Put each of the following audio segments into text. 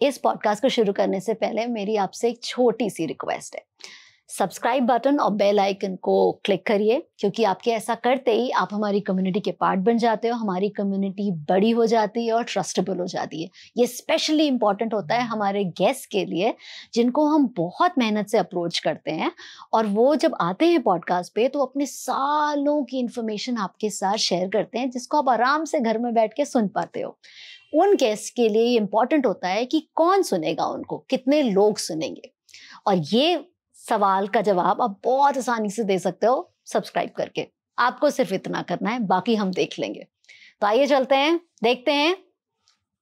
इस पॉडकास्ट को शुरू करने से पहले मेरी आपसे एक छोटी सी रिक्वेस्ट है। सब्सक्राइब बटन और बेल आइकन को क्लिक करिए, क्योंकि आपके ऐसा करते ही आप हमारी कम्युनिटी के पार्ट बन जाते हो। हमारी कम्युनिटी बड़ी हो जाती है और ट्रस्टेबल हो जाती है। ये स्पेशली इंपॉर्टेंट होता है हमारे गेस्ट के लिए, जिनको हम बहुत मेहनत से अप्रोच करते हैं, और वो जब आते हैं पॉडकास्ट पे तो अपने सालों की इंफॉर्मेशन आपके साथ शेयर करते हैं, जिसको आप आराम से घर में बैठ के सुन पाते हो। उन गेस्ट के लिए इम्पॉर्टेंट होता है कि कौन सुनेगा उनको, कितने लोग सुनेंगे, और ये सवाल का जवाब आप बहुत आसानी से दे सकते हो सब्सक्राइब करके। आपको सिर्फ इतना करना है, बाकी हम देख लेंगे। तो आइए चलते हैं, देखते हैं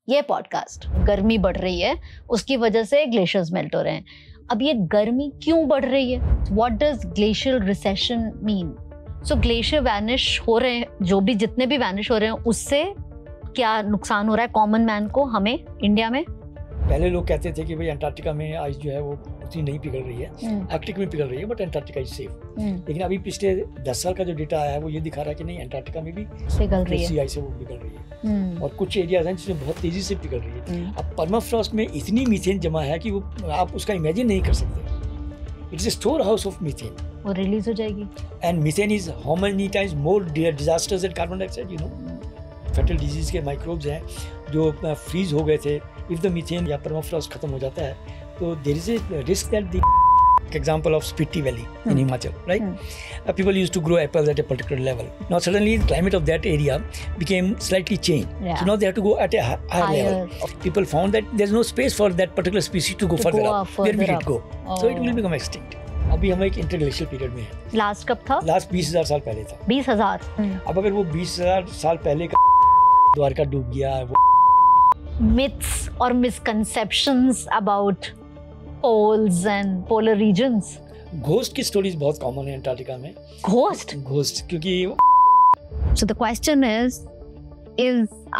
ये पॉडकास्ट। गर्मी बढ़ रही है, उसकी वजह से ग्लेशियर्स मेल्ट हो रहे हैं। अब ये गर्मी क्यों बढ़ रही है? What does glacial recession mean? So glacier vanish हो रहे हैं, जो भी जितने भी वैनिश हो रहे हैं, उससे क्या नुकसान हो रहा है कॉमन मैन को, हमें इंडिया में? पहले लोग कहते थे कि भाई अंटार्कटिका में आइस जो है वो उतनी नहीं पिघल रही है, आर्कटिक में पिघल रही है, बट अंटार्कटिका इज सेफ। लेकिन अभी पिछले 10 साल का जो डेटा आया है वो ये दिखा रहा है कि नहीं, अंटार्कटिका में भी पिघल रही है, सी आइस है वो पिघल रही है, और कुछ एरियाज हैं जिसमें बहुत तेजी से पिघल रही है। अब परमाफ्रॉस्ट में इतनी मीथेन जमा है कि वो आप उसका इमेजिन नहीं कर सकते। It's a store house of methane, वो रिलीज हो जाएगी। And methane is how many times more disasters than carbon dioxide, you know. Fatal disease के माइक्रोब्स हैं जो फ्रीज हो गए थे। इफ द मीथेन या परमाफ्रॉस्ट खत्म हो जाता है तो there is a risk that the example of Spiti Valley in Himachal, right? People used to grow apples at a particular level. Now suddenly the climate of that area became slightly changed. So now they have to go at a higher level. People found that there's no space for that particular species to go further up. Where will it go? So it will become extinct. अभी हम एक interglacial period में हैं। Last कब था? Last 20,000 साल पहले था। 20,000। अब अगर वो 20,000 साल पहले का द्वारका डूब गया, वो myths or misconceptions about poles and polar regions. Ghost की स्टोरीज बहुत कॉमन है अंटार्कटिका में। घोस्ट क्योंकि So the question is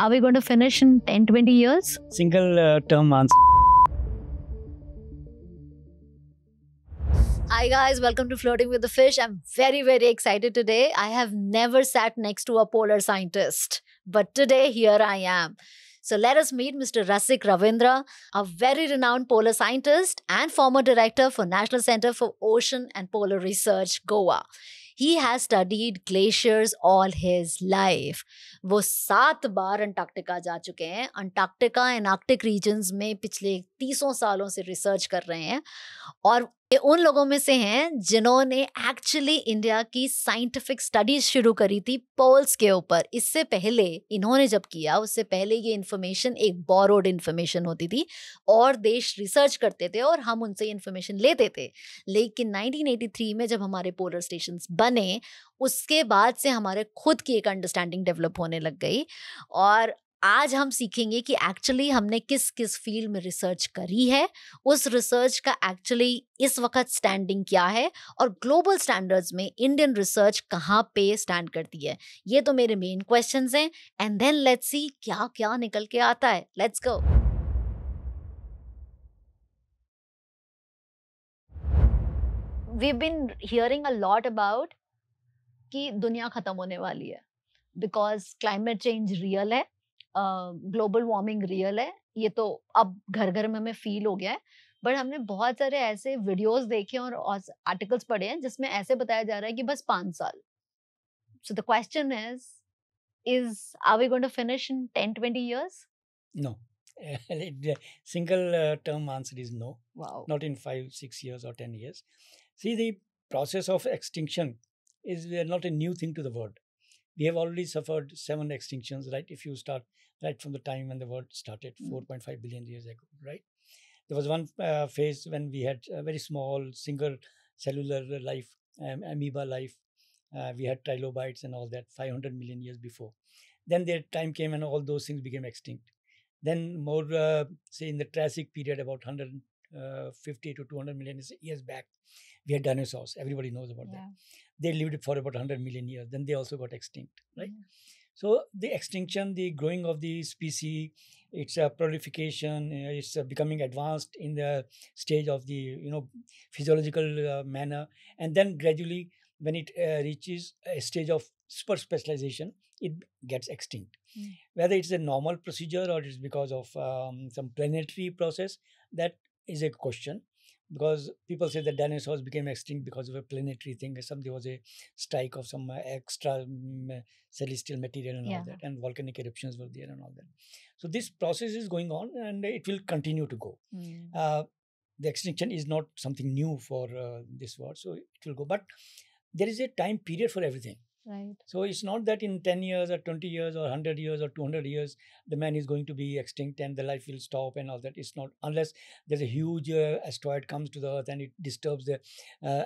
are we going to finish in 10-20 years? Single term answer. Hi guys, welcome to Flirting with the Fish. I'm very, very excited today. I have never sat next to a polar scientist, but today here I am. So let us meet Mr. Rasik Ravindra, a very renowned polar scientist and former director for National Center for Ocean and Polar Research, Goa. He has studied glaciers all his life. वो 7 बार Antarctica जा चुके हैं। Antarctica and Arctic regions में पिछले 30 सालों से research कर रहे हैं, और ये उन लोगों में से हैं जिन्होंने एक्चुअली इंडिया की साइंटिफिक स्टडीज शुरू करी थी पोल्स के ऊपर। इससे पहले इन्होंने जब किया, उससे पहले ये इन्फॉर्मेशन एक बोरोड इन्फॉर्मेशन होती थी, और देश रिसर्च करते थे और हम उनसे इन्फॉर्मेशन लेते थे। लेकिन 1983 में जब हमारे पोलर स्टेशंस बने, उसके बाद से हमारे खुद की एक अंडरस्टैंडिंग डेवलप होने लग गई। और आज हम सीखेंगे कि एक्चुअली हमने किस किस फील्ड में रिसर्च करी है, उस रिसर्च का एक्चुअली इस वक्त स्टैंडिंग क्या है, और ग्लोबल स्टैंडर्ड्स में इंडियन रिसर्च कहाँ पे स्टैंड करती है। ये तो मेरे मेन क्वेश्चंस हैं, एंड देन लेट्स सी क्या क्या निकल के आता है। Let's go. We been hearing a lot about कि दुनिया खत्म होने वाली है, बिकॉज क्लाइमेट चेंज रियल है, ग्लोबल वार्मिंग रियल है। ये तो अब घर घर में हमें फील हो गया है, बट हमने बहुत सारे ऐसे वीडियोस देखे और आर्टिकल्स पढ़े हैं जिसमें ऐसे बताया जा रहा है कि बस 5 साल। So the question is are we going to finish in 10-20 years? No. Single term answer is no. Wow. Not in 5-6 years or 10 years. See, the process of extinction is not a new thing to the world. We have already suffered 7 extinctions, right? If you start right from the time when the world started 4.5 billion years ago, right? There was one phase when we had a very small single cellular life, amoeba life. We had trilobites and all that 500 million years before. Then their time came and all those things became extinct. Then more, say in the Triassic period, about 150 to 200 million years back, we had dinosaurs. Everybody knows about that. They lived for about 100 million years. Then they also got extinct, right? So the extinction, the growing of the species, its proliferation, it's becoming advanced in the stage of the physiological manner, and then gradually when it reaches a stage of super specialization, it gets extinct. Mm. Whether it's a normal procedure or it's because of some planetary process, that is a question. Because people say that dinosaurs became extinct because of a planetary thing. There was a strike of some extra celestial material and all Yeah. that, and volcanic eruptions were there and all that. So this process is going on, and it will continue to go. The extinction is not something new for this world, so it will go. But there is a time period for everything. Right. So it's not that in 10 years or 20 years or 100 years or 200 years, the man is going to be extinct and the life will stop and all that. It's not, unless there's a huge asteroid comes to the earth and it disturbs the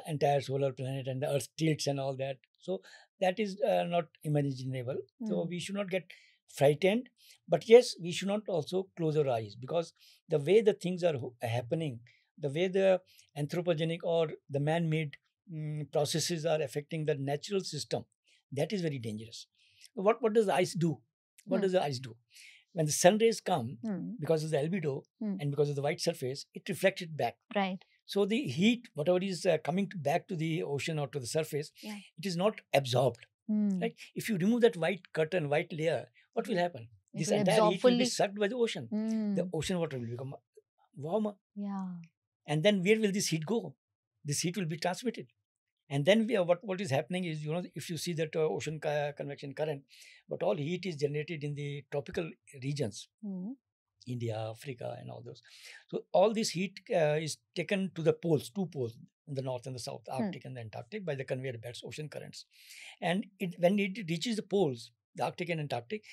entire solar planet and the earth tilts and all that. So that is not imaginable. So we should not get frightened. But yes, we should not also close our eyes, because the way the things are happening, the way the anthropogenic or the man-made processes are affecting the natural system, that is very dangerous. What does the ice do? What does the ice do? When the sun rays come, because of the albedo and because of the white surface, it reflects it back. Right. So the heat, whatever is coming back to the ocean or to the surface, it is not absorbed. Right? If you remove that white curtain, white layer, what will happen? This entire heat will be sucked by the ocean. The ocean water will become warmer. Yeah. And then where will this heat go? This heat will be transmitted. And then what is happening is, if you see that ocean convection current, but all heat is generated in the tropical regions, India, Africa, and all those. So all this heat is taken to the poles, 2 poles, in the north and the south, Arctic and the Antarctic, by the conveyor belts, ocean currents. And when it reaches the poles, the Arctic and Antarctic,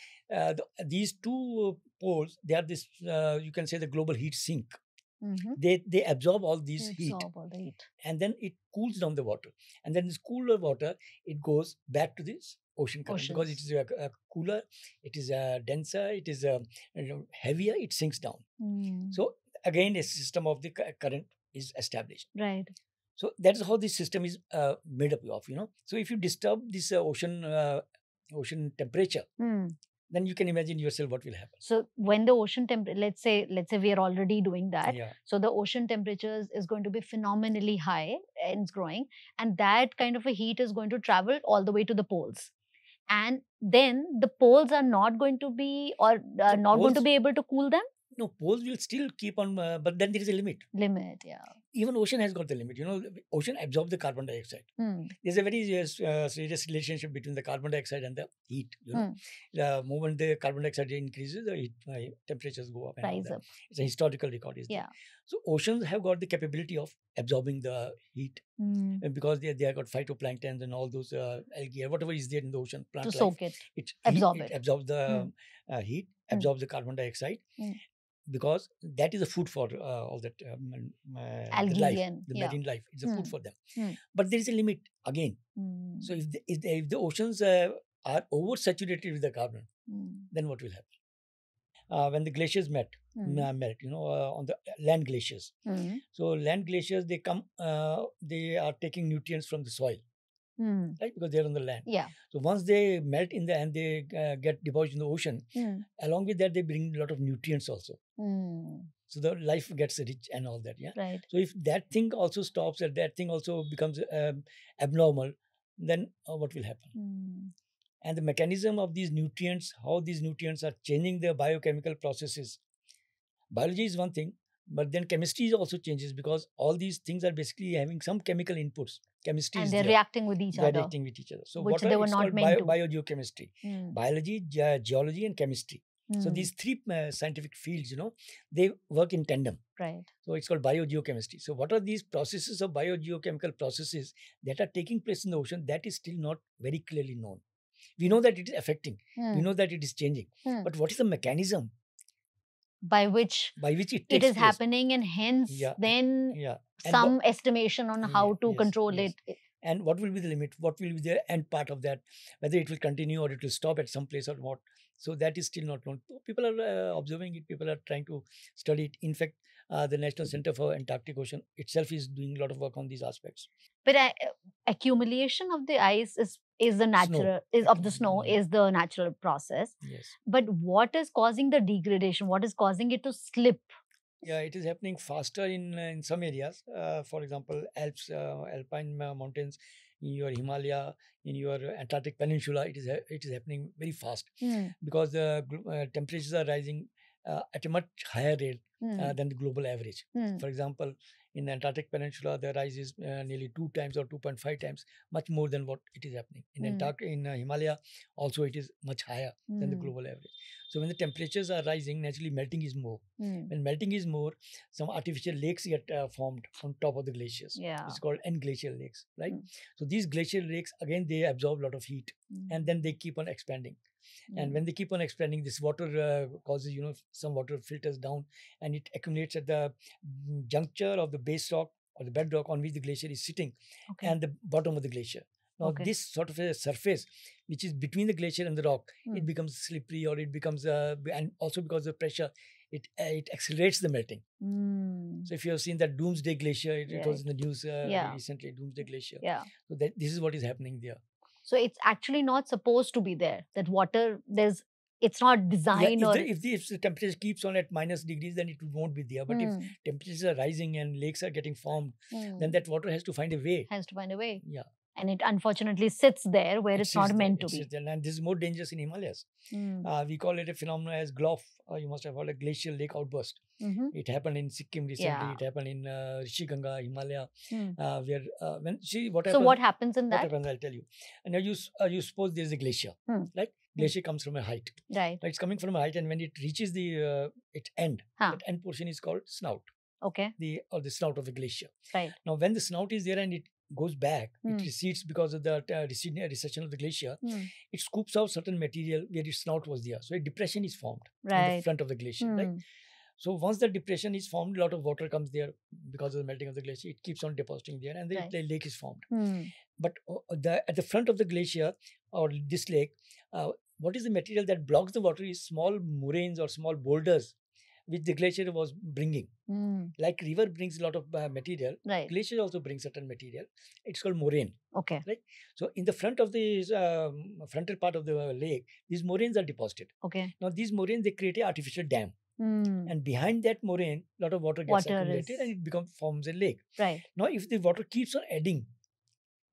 these 2 poles, they are this, you can say, the global heat sink. They absorb all these heat, and then it cools down the water, and then this cooler water, it goes back to this ocean current. Because it is cooler, it is denser, it is heavier, it sinks down. So again, a system of the current is established. Right. So that is how this system is made up of. So if you disturb this ocean temperature, then you can imagine yourself what will happen. So when the ocean temperature, let's say we are already doing that. Yeah. So the ocean temperature is going to be phenomenally high and it's growing, and that kind of a heat is going to travel all the way to the poles. And then the poles are not going to be, or not going to be able to cool them? No, poles will still keep on, but then there is a limit. Yeah. Even ocean has got the limit. Ocean absorbs the carbon dioxide. There's a very serious relationship between the carbon dioxide and the heat. The moment the carbon dioxide increases, the heat, temperatures go up. And rise up. It's a historical record. So oceans have got the capability of absorbing the heat, and because they have got phytoplanktons and all those algae, whatever is there in the ocean, plant to soak life, it absorbs the heat, absorbs the carbon dioxide. Because that is a food for all that algae, the life, the marine life. It's a food for them. But there is a limit again. So if the oceans are oversaturated with the carbon, then what will happen? When the glaciers melt, on the land glaciers. So land glaciers, they come, they are taking nutrients from the soil. Right, because they are on the land. So once they melt in the and they get deposited in the ocean, along with that they bring a lot of nutrients also. So the life gets rich and all that. Right. So if that thing also stops, and that thing also becomes abnormal, then what will happen? And the mechanism of these nutrients, how these nutrients are changing their biochemical processes. Biology is one thing, but then chemistry also changes, because all these things are basically having some chemical inputs. Chemistry and they're reacting with each other. Reacting with each other. So which they were not meant to. Biogeochemistry, biology, geology, and chemistry. So these 3 scientific fields, they work in tandem. Right. So it's called biogeochemistry. So what are these processes of biogeochemical processes that are taking place in the ocean? That is still not very clearly known. We know that it is affecting. We know that it is changing. But what is the mechanism by which it is place. Happening, and hence then some estimation on how to control it. And what will be the limit? What will be the end part of that? Whether it will continue or it will stop at some place or what? So that is still not known. People are observing it. People are trying to study it. In fact, the National Center for Antarctic Ocean itself is doing a lot of work on these aspects. But accumulation of the ice is the natural of the snow is the natural process. Yes. But what is causing the degradation? What is causing it to slip? Yeah, it is happening faster in some areas. For example, Alps, alpine mountains, in your Himalaya, in your Antarctic Peninsula, it is happening very fast because the temperatures are rising at a much higher rate than the global average. For example, in the Antarctic Peninsula, the rise is nearly 2 times or 2.5 times, much more than what it is happening. In Himalaya, also it is much higher than the global average. So when the temperatures are rising, naturally melting is more. When melting is more, some artificial lakes get formed on top of the glaciers. Yeah. It's called end glacial lakes, right? So these glacial lakes, again, they absorb a lot of heat and then they keep on expanding. And when they keep on expanding, this water causes, some water filters down and it accumulates at the juncture of the base rock or the bedrock on which the glacier is sitting and the bottom of the glacier. Now, this sort of a surface, which is between the glacier and the rock, it becomes slippery, or it becomes, and also because of pressure, it accelerates the melting. So if you have seen that Doomsday Glacier, it was in the news recently, Doomsday Glacier. Yeah. So this is what is happening there. So it's actually not supposed to be there. That water, it's not designed. If the temperature keeps on at minus degrees, then it won't be there. But if temperatures are rising and lakes are getting formed, then that water has to find a way. Yeah. And it unfortunately sits there where it's not meant to be. And this is more dangerous in Himalayas. We call it a phenomenon as GLOF. You must have heard a glacial lake outburst. It happened in Sikkim recently. It happened in Rishiganga, Himalaya. What happens in that? What happens, I'll tell you. And now you suppose there is a glacier, right? Glacier comes from a height. Right. It's coming from a height, and when it reaches the its end, that end portion is called snout. Okay. The snout of the glacier. Right. Now, when the snout is there and it goes back, it recedes because of the recession of the glacier. It scoops out certain material where its snout was there. So a depression is formed in the front of the glacier. Right? So once the depression is formed, a lot of water comes there because of the melting of the glacier. It keeps on depositing there, and the lake is formed. But at the front of the glacier or this lake, what is the material that blocks the water is small moraines or small boulders which the glacier was bringing. Like river brings a lot of material, glacier also brings certain material. It's called moraine. Okay. Right. So in the front of the frontal part of the lake, these moraines are deposited. Okay. Now these moraines, they create an artificial dam. And behind that moraine, a lot of water gets accumulated and it forms a lake. Right. Now if the water keeps on adding,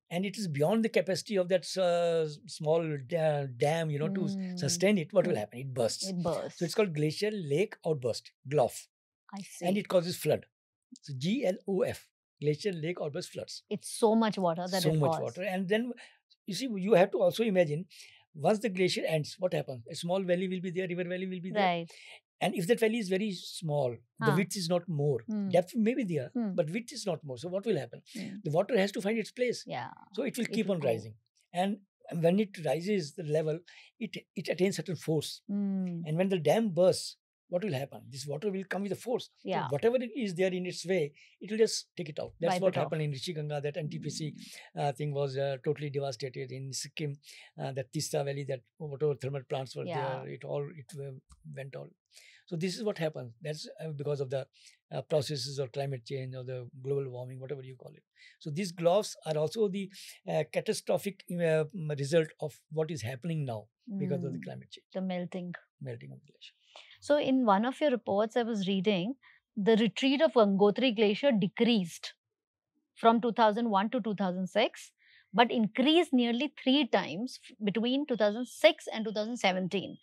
and it is beyond the capacity of that small dam, to sustain it, what will happen? It bursts. So it's called glacial lake outburst, GLOF. I see. And it causes flood. So GLOF, glacial lake outburst floods. It's so much water that so much water. And then, you see, you have to also imagine, once the glacier ends, what happens? A small valley will be there, river valley will be there. Right. And if that valley is very small, the width is not more. Depth may be there, but width is not more. So what will happen? The water has to find its place. Yeah. So it will keep on rising. And when it rises the level, it attains certain force. And when the dam bursts, what will happen? This water will come with a force. Yeah. So whatever is there in its way, it will just take it out. That's what happened in Rishiganga. That NTPC thing was totally devastated. In Sikkim, that Tista Valley, that whatever thermal plants were there, it went all. So this is what happens. That's because of the processes of climate change or the global warming, whatever you call it. So these GLOFs are also the catastrophic result of what is happening now because of the climate change. The melting of the glacier. So in one of your reports I was reading, the retreat of Gangotri Glacier decreased from 2001 to 2006, but increased nearly 3 times between 2006 and 2017.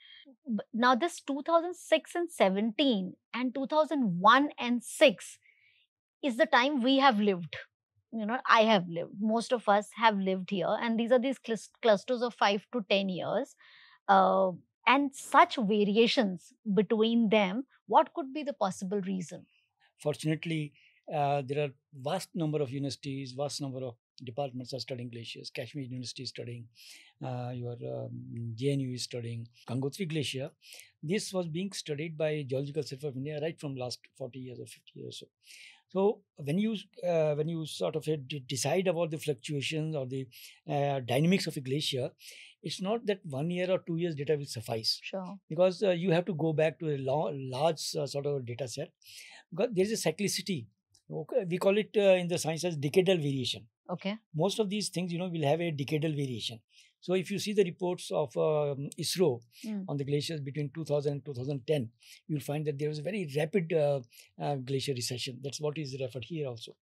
Now this 2006 and 17 and 2001 and 6 is the time we have lived. I have lived. Most of us have lived here. And these are these clusters of 5 to 10 years. And such variations between them, what could be the possible reason? Fortunately, there are vast number of universities, vast number of departments are studying glaciers. Kashmir University is studying, your JNU is studying Gangotri Glacier. This was being studied by Geological Survey of India right from last 40 years or 50 years. So when you sort of decide about the fluctuations or the dynamics of a glacier, it's not that 1 year or 2 years data will suffice. Sure. Because you have to go back to a large sort of data set. Because there is a cyclicity. Okay, we call it in the science as decadal variation. Okay. Most of these things, will have a decadal variation. So if you see the reports of ISRO on the glaciers between 2000 and 2010, you'll find that there was a very rapid glacier recession. That's what is referred here also.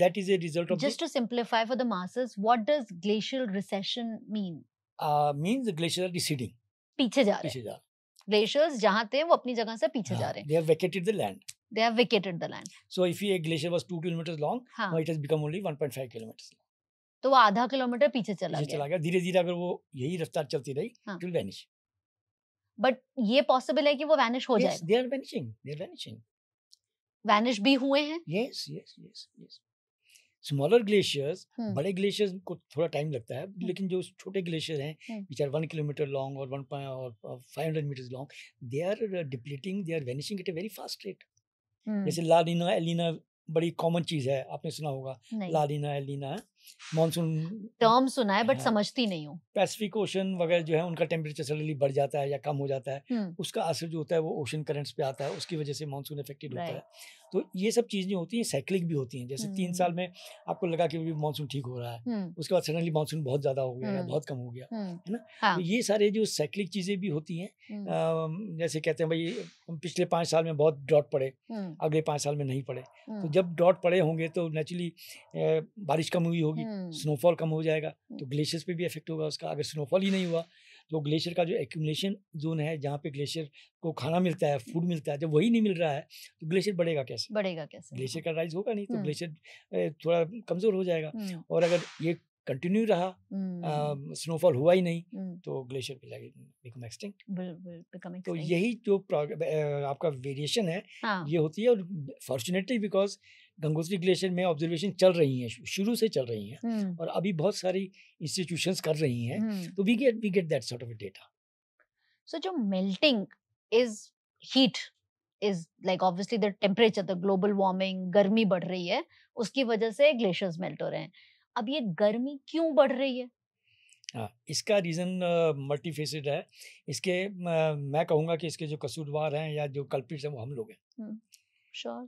That is a result of Just to simplify for the masses, what does glacial recession mean? Means the glaciers are receding. पीछे जा रहे हैं. Glaciers जहाँ थे वो अपनी जगह से पीछे जा रहे हैं. They have vacated the land. They have vacated the land. So if a glacier was 2 kilometers long, now it has become only 1.5 kilometers long. तो वो आधा किलोमीटर पीछे चला गया. धीरे धीरे अगर वो यही रफ्तार चलती रही, it will vanish. But ये possible है कि वो vanish हो जाए. They are vanishing. They are vanishing. Vanish भी हुए हैं. Yes. Smaller glaciers, बड़े glaciers को थोड़ा टाइम लगता है, लेकिन जो छोटे glaciers हैं, which are 1 kilometer long or 500 meters long, they are depleting, they are vanishing at a very fast rate. जैसे ला नीना एल नीना बड़ी कॉमन चीज है, आपने सुना होगा. La Nina El Nina monsoon term सुना है बट समझती नहीं हूँ. पैसिफिक ओशन वगैरह जो है उनका टेम्परेचर सडनली बढ़ जाता है या कम हो जाता है, उसका असर जो होता है वो ओशन करंट्स पे आता है, उसकी वजह से मानसून इफेक्टेड होता है. तो ये सब चीजें होती हैं, साइक्लिक भी होती हैं. जैसे 3 साल में आपको लगा कि मानसून ठीक हो रहा है, उसके बाद सडनली मानसून बहुत ज्यादा हो गया या बहुत कम हो गया, है ना. तो ये सारे जो साइक्लिक चीजें भी होती हैं. जैसे कहते हैं भाई पिछले 5 साल में बहुत ड्रॉट पड़े, अगले 5 साल में नहीं पड़े. तो जब ड्रॉट पड़े होंगे तो नेचुरली बारिश कम हुई होगी, स्नोफॉल कम हो जाएगा, तो ग्लेशियर्स पे भी इफेक्ट होगा उसका. अगर स्नोफॉल ही नहीं हुआ तो ग्लेशियर का जो एक्यूमुलेशन जोन है, जहाँ पे ग्लेशियर को खाना मिलता है, फूड मिलता है, जब वही नहीं मिल रहा है तो ग्लेशियर बढ़ेगा कैसे? ग्लेशियर का राइज होगा नहीं, तो ग्लेशियर थोड़ा कमजोर हो जाएगा. और अगर ये कंटिन्यू रहा, स्नोफॉल हुआ ही नहीं, तो ग्लेशियर बिकम एक्सटिंक्ट. तो यही जो आपका वेरिएशन है, ये होती है. और फॉर्चुनेटली बिकॉज गंगोत्री ग्लेशियर में ऑब्जर्वेशन चल रही हैं, शुरू से चल रही हैं, और अभी बहुत सारी इंस्टीट्यूशंस कर रही हैं, तो we get that sort of data. So जो melting is heat is like obviously the temperature, the global warming, गर्मी बढ़ रही है, उसकी वजह से ग्लेशियर्स मेल्ट हो रहे हैं. अब ये गर्मी क्यों बढ़ रही है? इसका रीज़न मल्टीफेसेड है. इसके मैं कहूँगा कि इसके जो कसूरवार हैं या जो कल्प्रिट्स हैं वो हम लोग हैं.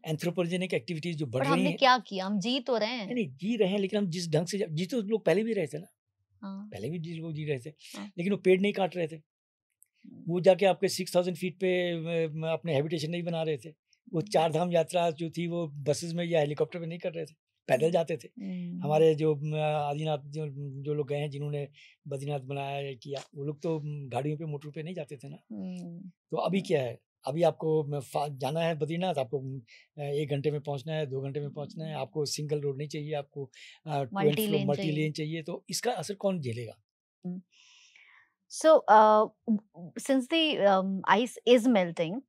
एंथ्रोपोजेनिक एक्टिविटीज जो बढ़ रही हैं. हमने क्या किया? हम जी तो रहे हैं. नहीं जी रहे हैं, लेकिन हम जिस ढंग से जी तो लोग पहले भी रहे थे ना. पहले भी लोग जी रहे थे, लेकिन वो पेड़ नहीं काट रहे थे. वो जाके आपके 6000 फीट पे अपने हैबिटेशन नहीं बना रहे थे. वो 4 धाम यात्रा जो थी वो बसेस में या हेलीकॉप्टर में नहीं कर रहे थे, पैदल जाते थे. हमारे जो आदिनाथ जो लोग गए हैं, जिन्होंने बद्रीनाथ बनाया किया, वो लोग तो गाड़ियों पे मोटर पे नहीं जाते थे ना. तो अभी क्या है, अभी आपको जाना है बद्रीनाथ, आपको 1 घंटे में पहुंचना है, 2 घंटे में पहुंचना है. आपको सिंगल रोड नहीं चाहिए, आपको मल्टी लेन चाहिए. तो इसका असर कौन झेलेगा? So since the ice is melting,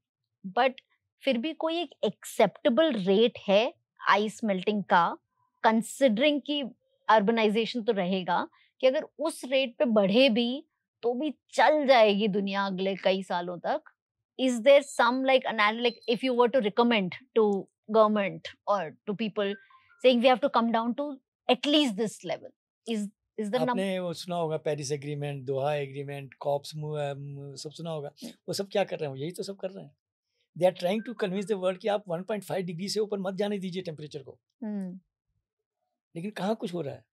but फिर भी कोई एक एक्सेप्टेबल रेट है आइस मेल्टिंग का, कंसिडरिंग कि अर्बनाइजेशन तो रहेगा, कि अगर उस रेट पे बढ़े भी तो भी चल जाएगी दुनिया अगले कई सालों तक. Is there some like if you were to recommend to government or to people saying we have to come down to at least this level, is the number? आपने वो सुना होगा पेरिस एग्रीमेंट, दोहा एग्रीमेंट, कॉप्स सब सुना होगा. वो सब क्या कर रहे हैं? यही तो सब कर रहे हैं. They are trying to convince the world कि आप 1.5 डिग्री से ऊपर मत जाने दीजिए टेम्परेचर को. लेकिन कहाँ कुछ हो रहा है?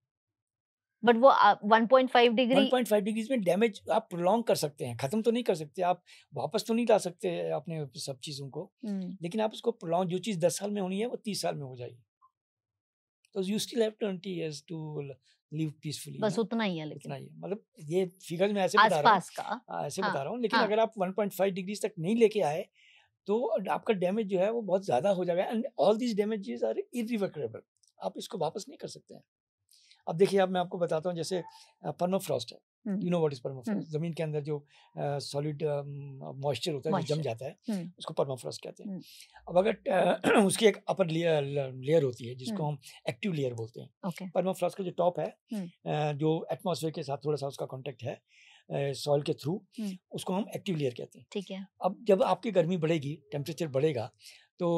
बट वो 1.5 डिग्री में डैमेज आप प्रोलॉन्ग कर सकते हैं, खत्म तो नहीं कर सकते, आप वापस तो नहीं ला सकते अपने सब चीजों को, लेकिन आप उसको प्रोलॉन्ग, जो चीज 10 साल में होनी है वो 30 साल में हो जाएगी. तो you still have 20 years to live peacefully. बस उतना ही है, लेकिन उतना ही है. मतलब ये फिगर्स में ऐसे बता रहा हूँ, लेकिन अगर आप 1.5 डिग्री तक नहीं लेके आए तो आपका डैमेज जो है वो बहुत ज्यादा हो जाएगा. And all these damages are irreversible. आप इसको वापस नहीं कर सकते हैं. अब देखिए, अब मैं आपको बताता हूँ, जैसे परमाफ्रॉस्ट है. You know what is permafrost? जमीन के अंदर जो सॉलिड मॉइस्चर होता है, जो जम जाता है, उसको परमाफ्रॉस्ट कहते हैं. अब अगर उसकी एक अपर लेयर होती है जिसको हम एक्टिव लेयर बोलते हैं. परमाफ्रॉस्ट का जो टॉप है, जो एटमॉस्फेयर के साथ थोड़ा सा उसका कॉन्टेक्ट है सॉइल के थ्रू, उसको हम एक्टिव लेयर कहते हैं. ठीक है. अब जब आपकी गर्मी बढ़ेगी, टेम्परेचर बढ़ेगा, तो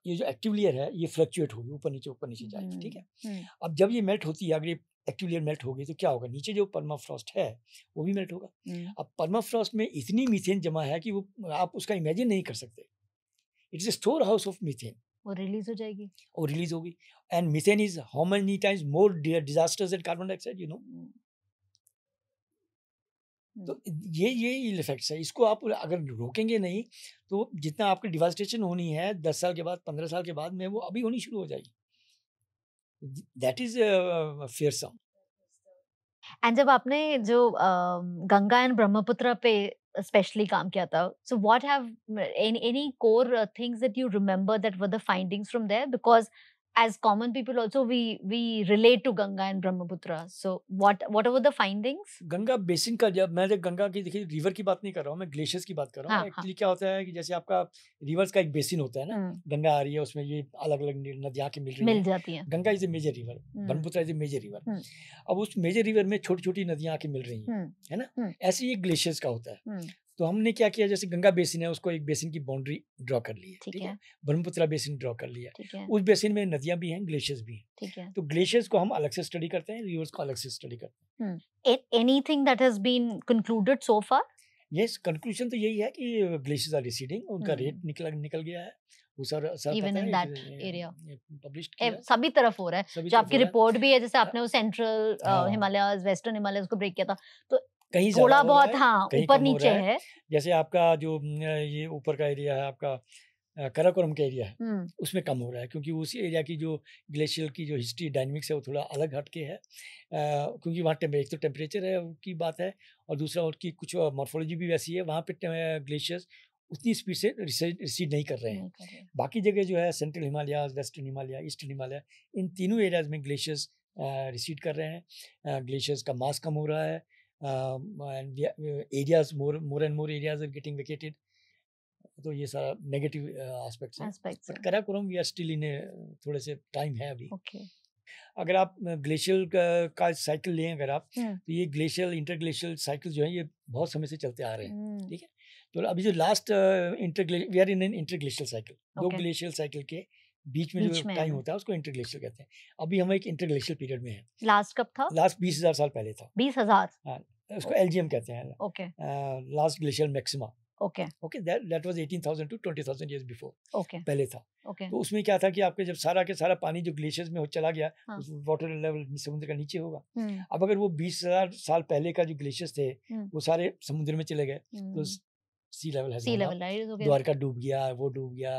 ये जो एक्टिव लेयर है ये फ्लक्चुएट होगी, ऊपर नीचे जाएगी. ठीक है. अब जब ये मेल्ट होती है, अगर ये एक्टिव लेयर मेल्ट होगी तो क्या होगा? नीचे जो परमाफ्रॉस्ट है वो भी मेल्ट होगा. अब परमाफ्रॉस्ट में इतनी मीथेन जमा है कि वो आप उसका इमेजिन नहीं कर सकते. It is a store house of methane. वो रिलीज हो जाएगी. वो रिलीज होगी. And methane is how many times more disasters than carbon dioxide, you know. तो ये इफेक्ट्स है। इसको आप अगर रोकेंगे नहीं तो जितना आपकी डिवास्टेशन होनी है 10 साल के बाद 15 साल के बाद में वो अभी होनी शुरू हो जाएगी। That is fearsome. एंड जब आपने जो गंगा एंड ब्रह्मपुत्र पे स्पेशली काम किया था, so what have any core things that you remember that were the findings from there, because as common people also we relate to Ganga and Brahmaputra, so what were the findings? Ganga basin का, जब मैं गंगा की देखिए river की बात नहीं कर रहा हूँ, मैं ग्लेशियर्स की बात कर रहा हूँ। हाँ, एक्चुअली क्या होता है कि जैसे आपका रिवर्स का एक बेसिन होता है ना, गंगा आ रही है उसमें ये अलग अलग नदियाँ के मिल जाती हैं। Ganga is a major river, Brahmaputra is a major river. अब उस मेजर रिवर में छोटी छोटी नदियाँ आके मिल रही हैं, है ना, ऐसे ही ग्लेशियर्स का होता है। तो हमने क्या किया, जैसे गंगा बेसिन है उसको एक बेसिन की बाउंड्री ड्रॉ कर ली है, ठीक है। ब्रह्मपुत्र बेसिन ड्रॉ कर लिया, उस बेसिन में नदियां भी हैं, ग्लेशियर्स भी हैं, ठीक है। तो ग्लेशियर्स को हम अलग से स्टडी करते हैं, रिवर्स को अलग से स्टडी करते हैं। Anything that has been concluded so far? Yes, conclusion तो यही है कि ग्लेशियर्स आर रिसीडिंग, उनका रेट निकल गया है। वो sir even in that area publish किया, सभी तरफ हो रहा है। जो आपकी रिपोर्ट भी है, जैसे आपने वो सेंट्रल हिमालयस, वेस्टर्न हिमालयस को ब्रेक किया था, तो कहीं थोड़ा बहुत हाँ ऊपर नीचे है। जैसे आपका जो ये ऊपर का एरिया है आपका काराकोरम का एरिया है, उसमें कम हो रहा है, क्योंकि उस एरिया की जो ग्लेशियर की जो हिस्ट्री डायनेमिक्स है वो थोड़ा अलग हटके है। क्योंकि वहाँ एक तो टेम्परेचर है की बात है, और दूसरा उनकी कुछ मॉर्फोलॉजी भी वैसी है, वहाँ पे ग्लेशियर्स उतनी स्पीड से रिसीड नहीं कर रहे हैं। बाकी जगह जो है central Himalaya, western Himalaya, eastern Himalaya, इन तीनों एरियाज में ग्लेशियर्स रिसीड कर रहे हैं। ग्लेशियर्स का मास कम हो रहा है, and areas more and more areas are getting vacated. तो ये सारा नेगेटिव एस्पेक्ट्स हैं। But Karakoram we are still in थोड़े से टाइम है अभी। अगर आप ग्लेशियल का साइकिल लें अगर आप, तो ये ग्लेशियल इंटरग्लेशियल साइकिल जो है ये बहुत समय से चलते आ रहे हैं, ठीक है। तो अभी जो last we are in an interglacial cycle, दो ग्लेशियल साइकिल के बीच में जो टाइम होता है उसको इंटरग्लेशियल कहते हैं। अभी हम एक इंटरग्लेशियल पीरियड में हैं। लास्ट कब था? लास्ट 20,000 साल पहले था। 20,000? हाँ, उसको एलजीएम कहते हैं। Okay. Last glacial maxima. Okay okay, that was 18,000 to 20,000 years before. Okay, पहले था। ओके। तो उसमें क्या था कि आपके जब सारा के सारा पानी जो ग्लेशियर्स में चला गया, उस वाटर लेवल समुद्र का नीचे होगा। अब अगर वो 20,000 साल पहले का जो ग्लेशियर्स थे वो सारे समुद्र में चले गए, तो सी लेवल है, द्वारका डूब गया, वो डूब गया,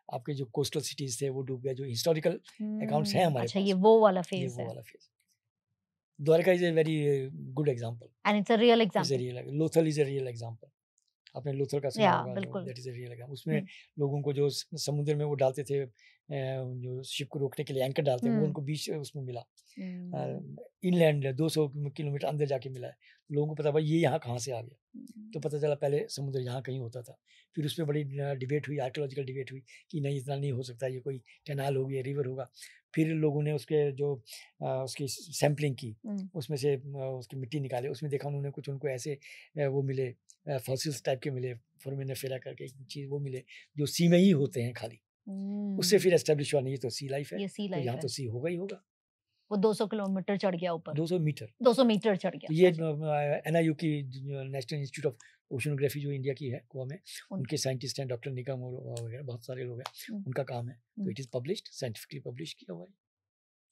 आपके जो कोस्टल सिटीज थे वो डूब गया। जो हिस्टोरिकल अकाउंट्स हैं हमारे पास, ये वो वाला फेज है। Dwarka is a very good example, and it's a real example. Lothal is a real example. आपने लोथल का सुना होगा, that is a real example. उसमें लोगों को जो समुद्र में वो डालते थे, जो शिप को रोकने के लिए एंकर डालते हैं, वो उनको बीच उसमें मिला, इनलैंड 200 किलोमीटर अंदर जाके मिला है। लोगों को पता भाई ये यहाँ कहाँ से आ गया, तो पता चला पहले समुद्र यहाँ कहीं होता था। फिर उस पर बड़ी डिबेट हुई, आर्कियोलॉजिकल डिबेट हुई कि नहीं इतना नहीं हो सकता, ये कोई कैनाल होगी, रिवर होगा। फिर लोगों ने उसके जो उसकी सैम्पलिंग की, उसमें से उसकी मिट्टी निकाले, उसमें देखा उन्होंने कुछ उनको ऐसे वो मिले, फॉसिल्स टाइप के मिले, फोरामिनिफेरा करके चीज़ वो मिले जो सी में ही होते हैं खाली। उससे फिर एस्टेब्लिश हुआ नहीं ये तो सी लाइफ है, तो यहाँ तो सी होगा ही होगा। वो 200 किलोमीटर चढ़ गया ऊपर, 200 मीटर, 200 मीटर चढ़ गया। तो ये NIU की नेशनल इंस्टीट्यूट ऑफ ओशनोग्राफी जो इंडिया की है गोवा में, उनके साइंटिस्ट हैं डॉक्टर निगम और वगैरह बहुत सारे लोग हैं, उनका काम है। तो it is published, scientifically publish किया हुआ है।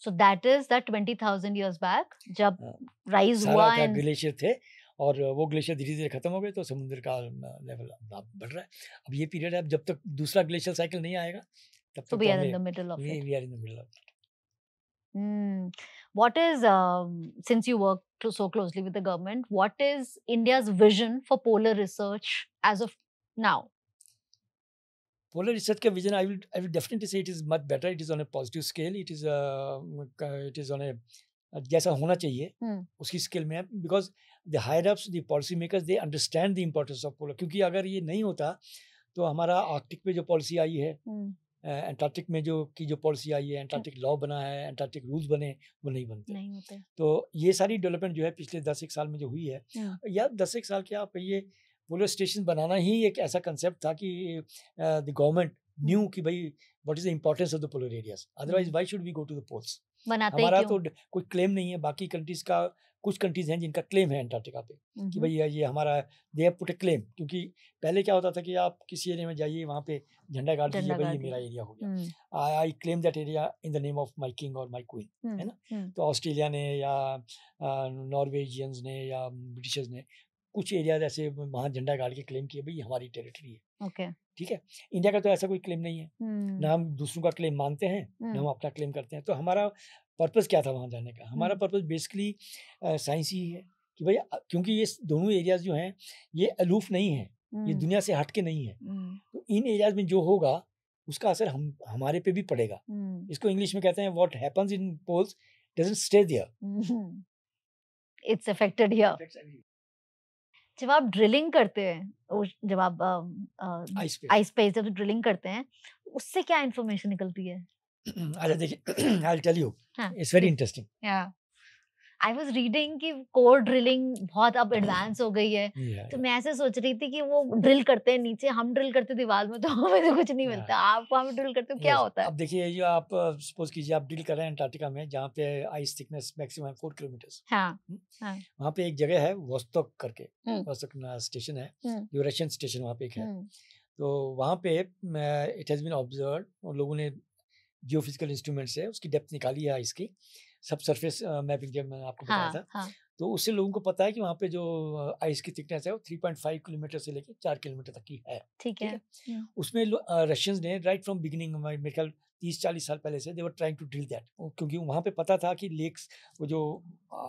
So that is that 20,000 years back जब राइज हुआ एंड ग्लेशियर थे, और वो ग्लेशियर धीरे धीरे खत्म हो गए, तो समुद्र का लेवल बढ़ रहा है। अब ये पीरियड है, अब जब तक दूसरा ग्लेशियर साइकिल नहीं आएगा तब तक we are in the middle of it. We are in the middle of it. What is, since you work so closely with the government, what is India's vision for polar research as of now? Polar research का vision, I will definitely say it is much better. It is on a positive scale. It is on a जैसा होना चाहिए उसकी scale में है, because the higher ups, the policy makers, they understand the importance of polar. क्योंकि अगर ये नहीं होता तो हमारा आर्कटिक पे जो पॉलिसी आई है, एंटार्क्टिक में जो पॉलिसी आई है, एंटार्क्टिक लॉ बना है, एंटार्क्टिक रूल्स बने, वो नहीं बनते। तो ये सारी डेवलपमेंट जो है पिछले 10 साल में जो हुई है, या 10 साल क्या आप ये पोलर स्टेशन बनाना ही एक ऐसा कंसेप्ट था कि द गवर्नमेंट न्यू कि भाई what is the importance of the polar areas, otherwise why should we go to the poles. हमारा तो कोई क्लेम नहीं है, बाकी कंट्रीज का कुछ कंट्रीज हैं जिनका क्लेम है अंटार्कटिका पे कि भाई ये हमारा, they have put A claim. क्योंकि पहले क्या होता था कि आप किसी एरिया में जाइए, वहाँ पे झंडा गाड़ दीजिए, भाई ये मेरा एरिया हो गया, I claim that area in the name of my king और माई क्वीन, है ना। तो ऑस्ट्रेलिया ने या नॉर्वेजियंस ने या ब्रिटिशर्स ने कुछ एरिया ऐसे वहाँ झंडा गाड़ के क्लेम किए भाई हमारी टेरिटरी है। ओके। ठीक है, इंडिया का तो ऐसा कोई क्लेम नहीं है, ना हम दूसरों का क्लेम मानते हैं ना हम अपना क्लेम करते हैं। तो हमारा पर्पस क्या था वहाँ जाने का? हमारा पर्पस बेसिकली साइंस ही है कि भाई क्योंकि ये दोनों एरियाज जो हैं ये अलूफ नहीं है, ये दुनिया से हट के नहीं है। तो इन एरियाज में जो होगा उसका असर हमारे पे भी पड़ेगा। इसको इंग्लिश में कहते हैं what happens in poles doesn't stay there, it's affected here. जब आप ड्रिलिंग करते हैं, जब आप आइस पे जब ड्रिलिंग करते हैं, उससे क्या इंफॉर्मेशन निकलती है? अच्छा देखिए, आई विल टेल यू, हाँ, it's very interesting. I was reading कि कोर ड्रिलिंग बहुत अब एडवांस हो गई है, तो मैं ऐसे सोच रही थी कि वो ड्रिल करते हैं नीचे, हम ड्रिल करते दीवार में, तो हमें तो कुछ नहीं मिलता। आप वहाँ पे ड्रिल करते हो, क्या होता है? अब देखिए, जो आप सपोज कीजिए आप ड्रिल कर रहे हैं अंटार्कटिका में, जहाँ पे आइस थिकनेस मैक्सिमम 4 किलोमीटर। हाँ, वहाँ पे एक जगह है वोस्तोक करके, वोस्तोक स्टेशन है, जो रशियन स्टेशन वहाँ पे एक है। तो वहाँ पे इट हैज बीन ऑब्जर्व्ड, लोगों ने जियोफिजिकल इंस्ट्रूमेंट से उसकी डेप्थ निकाली है आइस की, सब सरफेस मैपिंग जब मैंने आपको बताया था, तो उससे लोगों को पता है कि वहाँ पे जो आइस की थिकनेस है वो 3.5 किलोमीटर से लेकर 4 किलोमीटर तक की है। ठीक है। उसमें रशियंस ने राइट फ्रॉम बिगिनिंग, मेरे ख्याल 30-40 साल पहले से they were trying to drill that, क्योंकि वहाँ पे पता था कि लेक्स, वो जो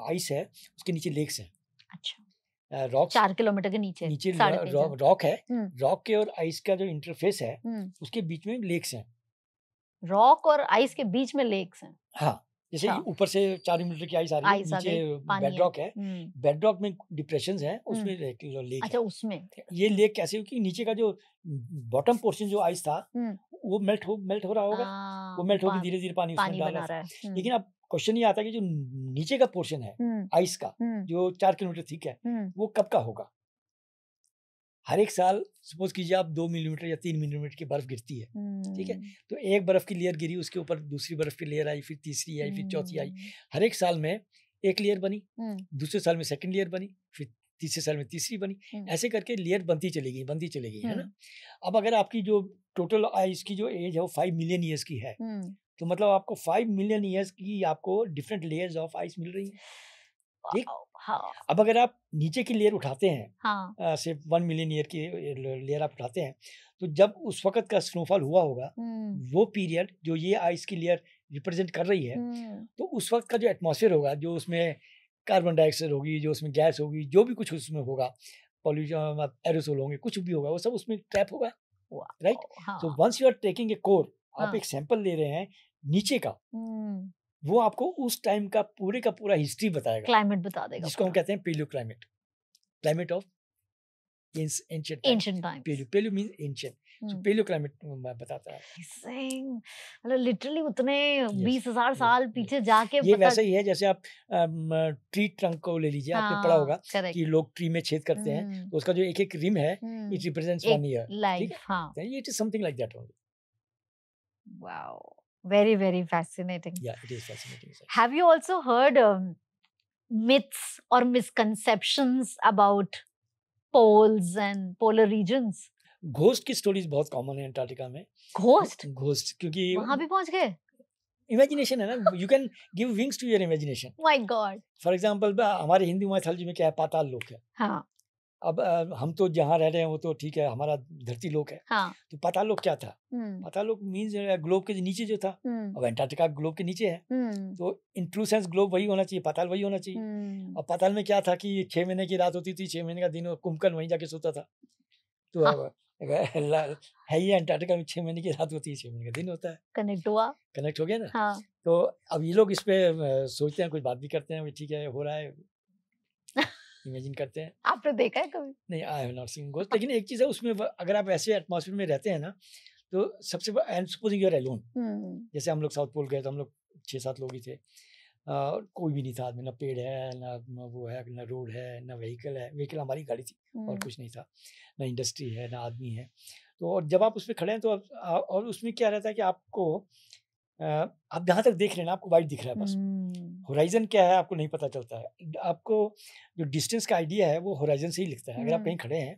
आइस है उसके नीचे लेक्स हैं। अच्छा, रॉक 4 किलोमीटर के नीचे रॉक है, रॉक के और आइस का जो इंटरफेस है उसके बीच में लेक्स हैं। रॉक और आइस के बीच में लेक्स हैं? हाँ, जैसे ऊपर से 4 मीटर की आइस आ रही है, नीचे बेडरॉक है, बेडरॉक में डिप्रेशंस हैं, उसमें लेक अच्छा, उसमें ये लेक कैसे? क्योंकि नीचे का जो बॉटम पोर्शन जो आइस था वो मेल्ट हो रहा होगा, वो मेल्ट होकर धीरे धीरे पानी उसमें डाल रहा है। लेकिन अब क्वेश्चन ये आता है कि जो नीचे का पोर्शन है आइस का, जो 4 किलोमीटर थिक है, वो कब का होगा? हर एक साल सपोज कीजिए आप 2 मिलीमीटर या 3 मिलीमीटर की बर्फ गिरती है, ठीक है, तो एक बर्फ की लेयर गिरी, उसके ऊपर दूसरी बर्फ की लेयर आई, फिर तीसरी आई, फिर चौथी आई। हर एक साल में एक लेयर बनी, दूसरे साल में सेकंड लेयर बनी, फिर तीसरे साल में तीसरी बनी, ऐसे करके लेयर बनती चली गई, है ना। अब अगर आपकी जो टोटल आइस की जो एज है वो 5 मिलियन ईयर्स की है, तो मतलब आपको 5 मिलियन ईयर्स की आपको डिफरेंट लेयर्स ऑफ आइस मिल रही है। ठीक, अब अगर आप नीचे की लेयर उठाते हैं, सिर्फ 1 मिलियन ईयर की लेयर आप उठाते हैं, तो जब उस वक्त का स्नोफॉल हुआ होगा, वो पीरियड जो ये आइस की लेयर रिप्रेजेंट कर रही है, तो उस वक्त का जो एटमॉस्फेयर होगा, जो उसमें कार्बन डाइऑक्साइड होगी, जो उसमें गैस होगी, जो भी कुछ उसमें होगा, पॉल्यूशन, एरोसोल होंगे, कुछ भी होगा, वो सब उसमें ट्रैप होगा, right. So once you are taking a core, आप एक सैंपल ले रहे हैं नीचे का, वो आपको उस टाइम का पूरा हिस्ट्री बताएगा, क्लाइमेट बता देगा, जिसको हम कहते हैं paleo climate, climate of ancient time. Paleo means ancient, so paleo climate बताता है। मतलब लिटरली उतने 20,000 साल पीछे जाके ये वैसा ही है जैसे आप ट्री ट्रंक को ले लीजिए, आपने पढ़ा होगा कि लोग ट्री में छेद करते हैं, तो उसका जो एक एक रिम है, इट रिप्रेजेंट्स 1 ईयर लाइफ। हां, it is something like that only. Wow, very very fascinating. Yeah, it is fascinating. Have you also heard myths or misconceptions about poles and polar regions? Ghost की stories बहुत common है Antarctica में। Ghost क्योंकि वहां भी पहुंच गए। Imagination है ना, you can give wings to your imagination. My god. For example हमारे हिंदू माइथोलॉजी में क्या है, पाताल लोक है। हाँ। अब हम तो जहाँ रह रहे हैं वो तो ठीक है, हमारा धरती लोक है। हाँ। तो पाताल लोक क्या था? पाताल लोक मींस ग्लोब के नीचे जो था, अब अंटार्कटिका ग्लोब के नीचे है, तो इन ट्रू सेंस ग्लोब वही होना चाहिए, पाताल वही होना चाहिए। और पाताल में क्या था कि 6 महीने की रात होती थी, 6 महीने का दिन, कुंभकर्ण वहीं जाके सोता था। तो है ही अंटार्कटिका में 6 महीने की रात होती है, 6 महीने का दिन होता है। कनेक्ट हो गया ना। हाँ। तो अब ये लोग इस पे सोचते हैं, कुछ बात भी करते हैं, ठीक है हो रहा है, इमेजिन करते हैं। आपने देखा है कभी? नहीं, I have not seen ghost. लेकिन एक चीज है उसमें, अगर आप ऐसे एटमॉस्फेयर में रहते हैं ना, तो सबसे and supposing you are alone, जैसे हम लोग साउथ पोल गए तो हम लोग 6-7 लोग ही थे, कोई भी नहीं था आदमी, ना पेड़ है, ना वो है, ना रोड है, ना व्हीकल है, व्हीकल हमारी गाड़ी थी और कुछ नहीं था, ना इंडस्ट्री है, ना आदमी है। तो और जब आप उस पर खड़े हैं तो और उसमें क्या रहता है कि आपको आप जहाँ तक देख रहे हैं ना, आपको वाइड दिख रहा है, बस होराइजन क्या है आपको नहीं पता चलता है। आपको जो डिस्टेंस का आइडिया है वो होराइजन से ही लिखता है। अगर आप कहीं खड़े हैं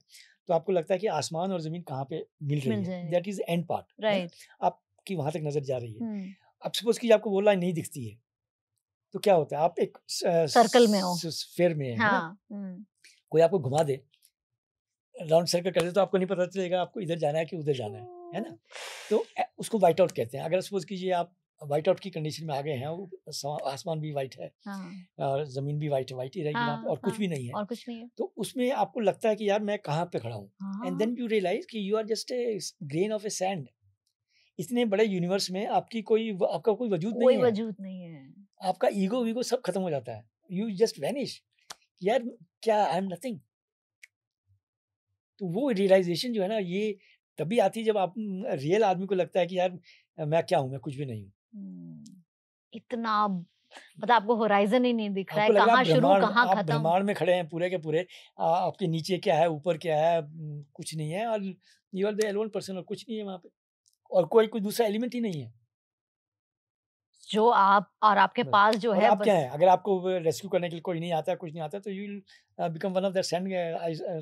तो आपको लगता है कि आसमान और जमीन कहाँ पे मिल रही है, that is and part, right. आपकी वहां तक नजर जा रही है। अब सपोज कि आपको वो लाइन नहीं दिखती है, तो क्या होता है, आप एक सर्कल में हो, स्फीयर में है ना, कोई आपको घुमा दे, राउंड सर्कल कर दे, तो आपको नहीं पता चलेगा आपको इधर जाना है कि उधर जाना है ना? तो उसको व्हाइट आउट कहते हैं। अगर सपोज कीजिए आप व्हाइट आउट की कंडीशन में आ गए हैं, आसमान भी व्हाइट है और जमीन भी व्हाइट ही रहेगी वहाँ पे, और कुछ भी नहीं है, और कुछ नहीं है, तो उसमें आपको लगता है कि यार मैं कहाँ पे खड़ा हूँ, एंड देन यू रियलाइज कि you are just a grain of a sand. इतने बड़े यूनिवर्स में आपका कोई वजूद नहीं है, आपका ईगो सब खत्म हो जाता है, यू जस्ट वैनिश, यार क्या आई एम नथिंग। तो वो रियलाइजेशन जो है ना, ये तभी आती है जब आप रियल आदमी को लगता है कि यार मैं क्या हूँ, मैं कुछ भी नहीं हूँ। इतना मतलब आपको होराइजन ही नहीं दिख रहा है, आपको लग रहा कहाँ है शुरू कहाँ आप खत्म। ब्रह्मांड में खड़े हैं पूरे के पूरे, आपके नीचे क्या है, ऊपर क्या है, कुछ नहीं है, और you are the alone person, और कुछ नहीं है वहाँ पे, और कोई दूसरा एलिमेंट ही नहीं है जो आप और आपके बस। पास जो और है आप बस। क्या है, अगर आपको रेस्क्यू करने के लिए कोई नहीं आता, कुछ नहीं आता, तो you will become one of the sand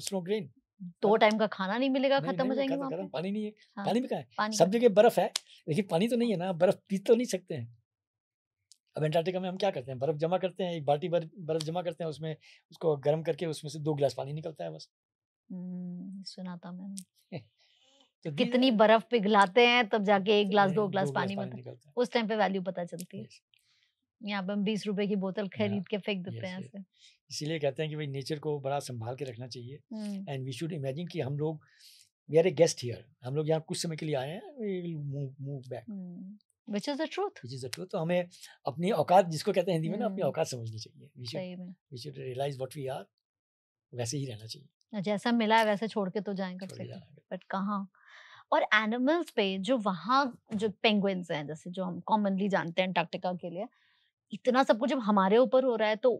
snow grain. 2 time का खाना नहीं मिलेगा, नहीं खत्म हो नहीं जाएंगे खत्म वहाँ खत्म, पे। पानी नहीं है, हाँ, पानी भी कहाँ है, पानी सब का जगह बर्फ है, लेकिन पानी तो नहीं है ना, बर्फ पी तो नहीं सकते हैं। अब एंटार्क्टिका में हम क्या करते हैं, बर्फ जमा करते हैं, एक बाल्टी बर्फ जमा करते हैं, उसमें उसको गर्म करके उसमें से 2 गिलास पानी निकलता है बस। सुना था मैंने। तो कितनी बर्फ पिघलाते हैं तब जाके 1 ग्लास 2 ग्लास 2 पानी पानी में, निकलता है। उस टाइम पे वैल्यू पता चलती है। यस यहाँ पे हम 20 रुपए की बोतल खरीद के फेंक देते हैं यस, ऐसे। इसीलिए कहते हैं कि भाई नेचर को बड़ा संभाल के रखना चाहिए, hmm, and we should imagine कि हम लोग we are a guest here, हम लोग यहाँ कुछ समय के लिए आए हैं, we will move back, which is the truth। Which is the truth. तो हमें अपनी औकात, जिसको कहते हैं हिंदी में ना, अपनी हम्म, औकात समझनी चाहिए, सही में। We should realise what we are, वैसे ही रहना चाहिए, जैसा मिला है वैसे छोड़ के तो जाएं कम छोड़ से के कम, जाना है। बट कहाँ। और एनिमल्स पे जो वहाँ जो पेंगुइन्स हैं, जैसे जो हम कॉमनली जानते हैं अंटार्कटिका के लिए, इतना सब कुछ जब हमारे ऊपर हो रहा है तो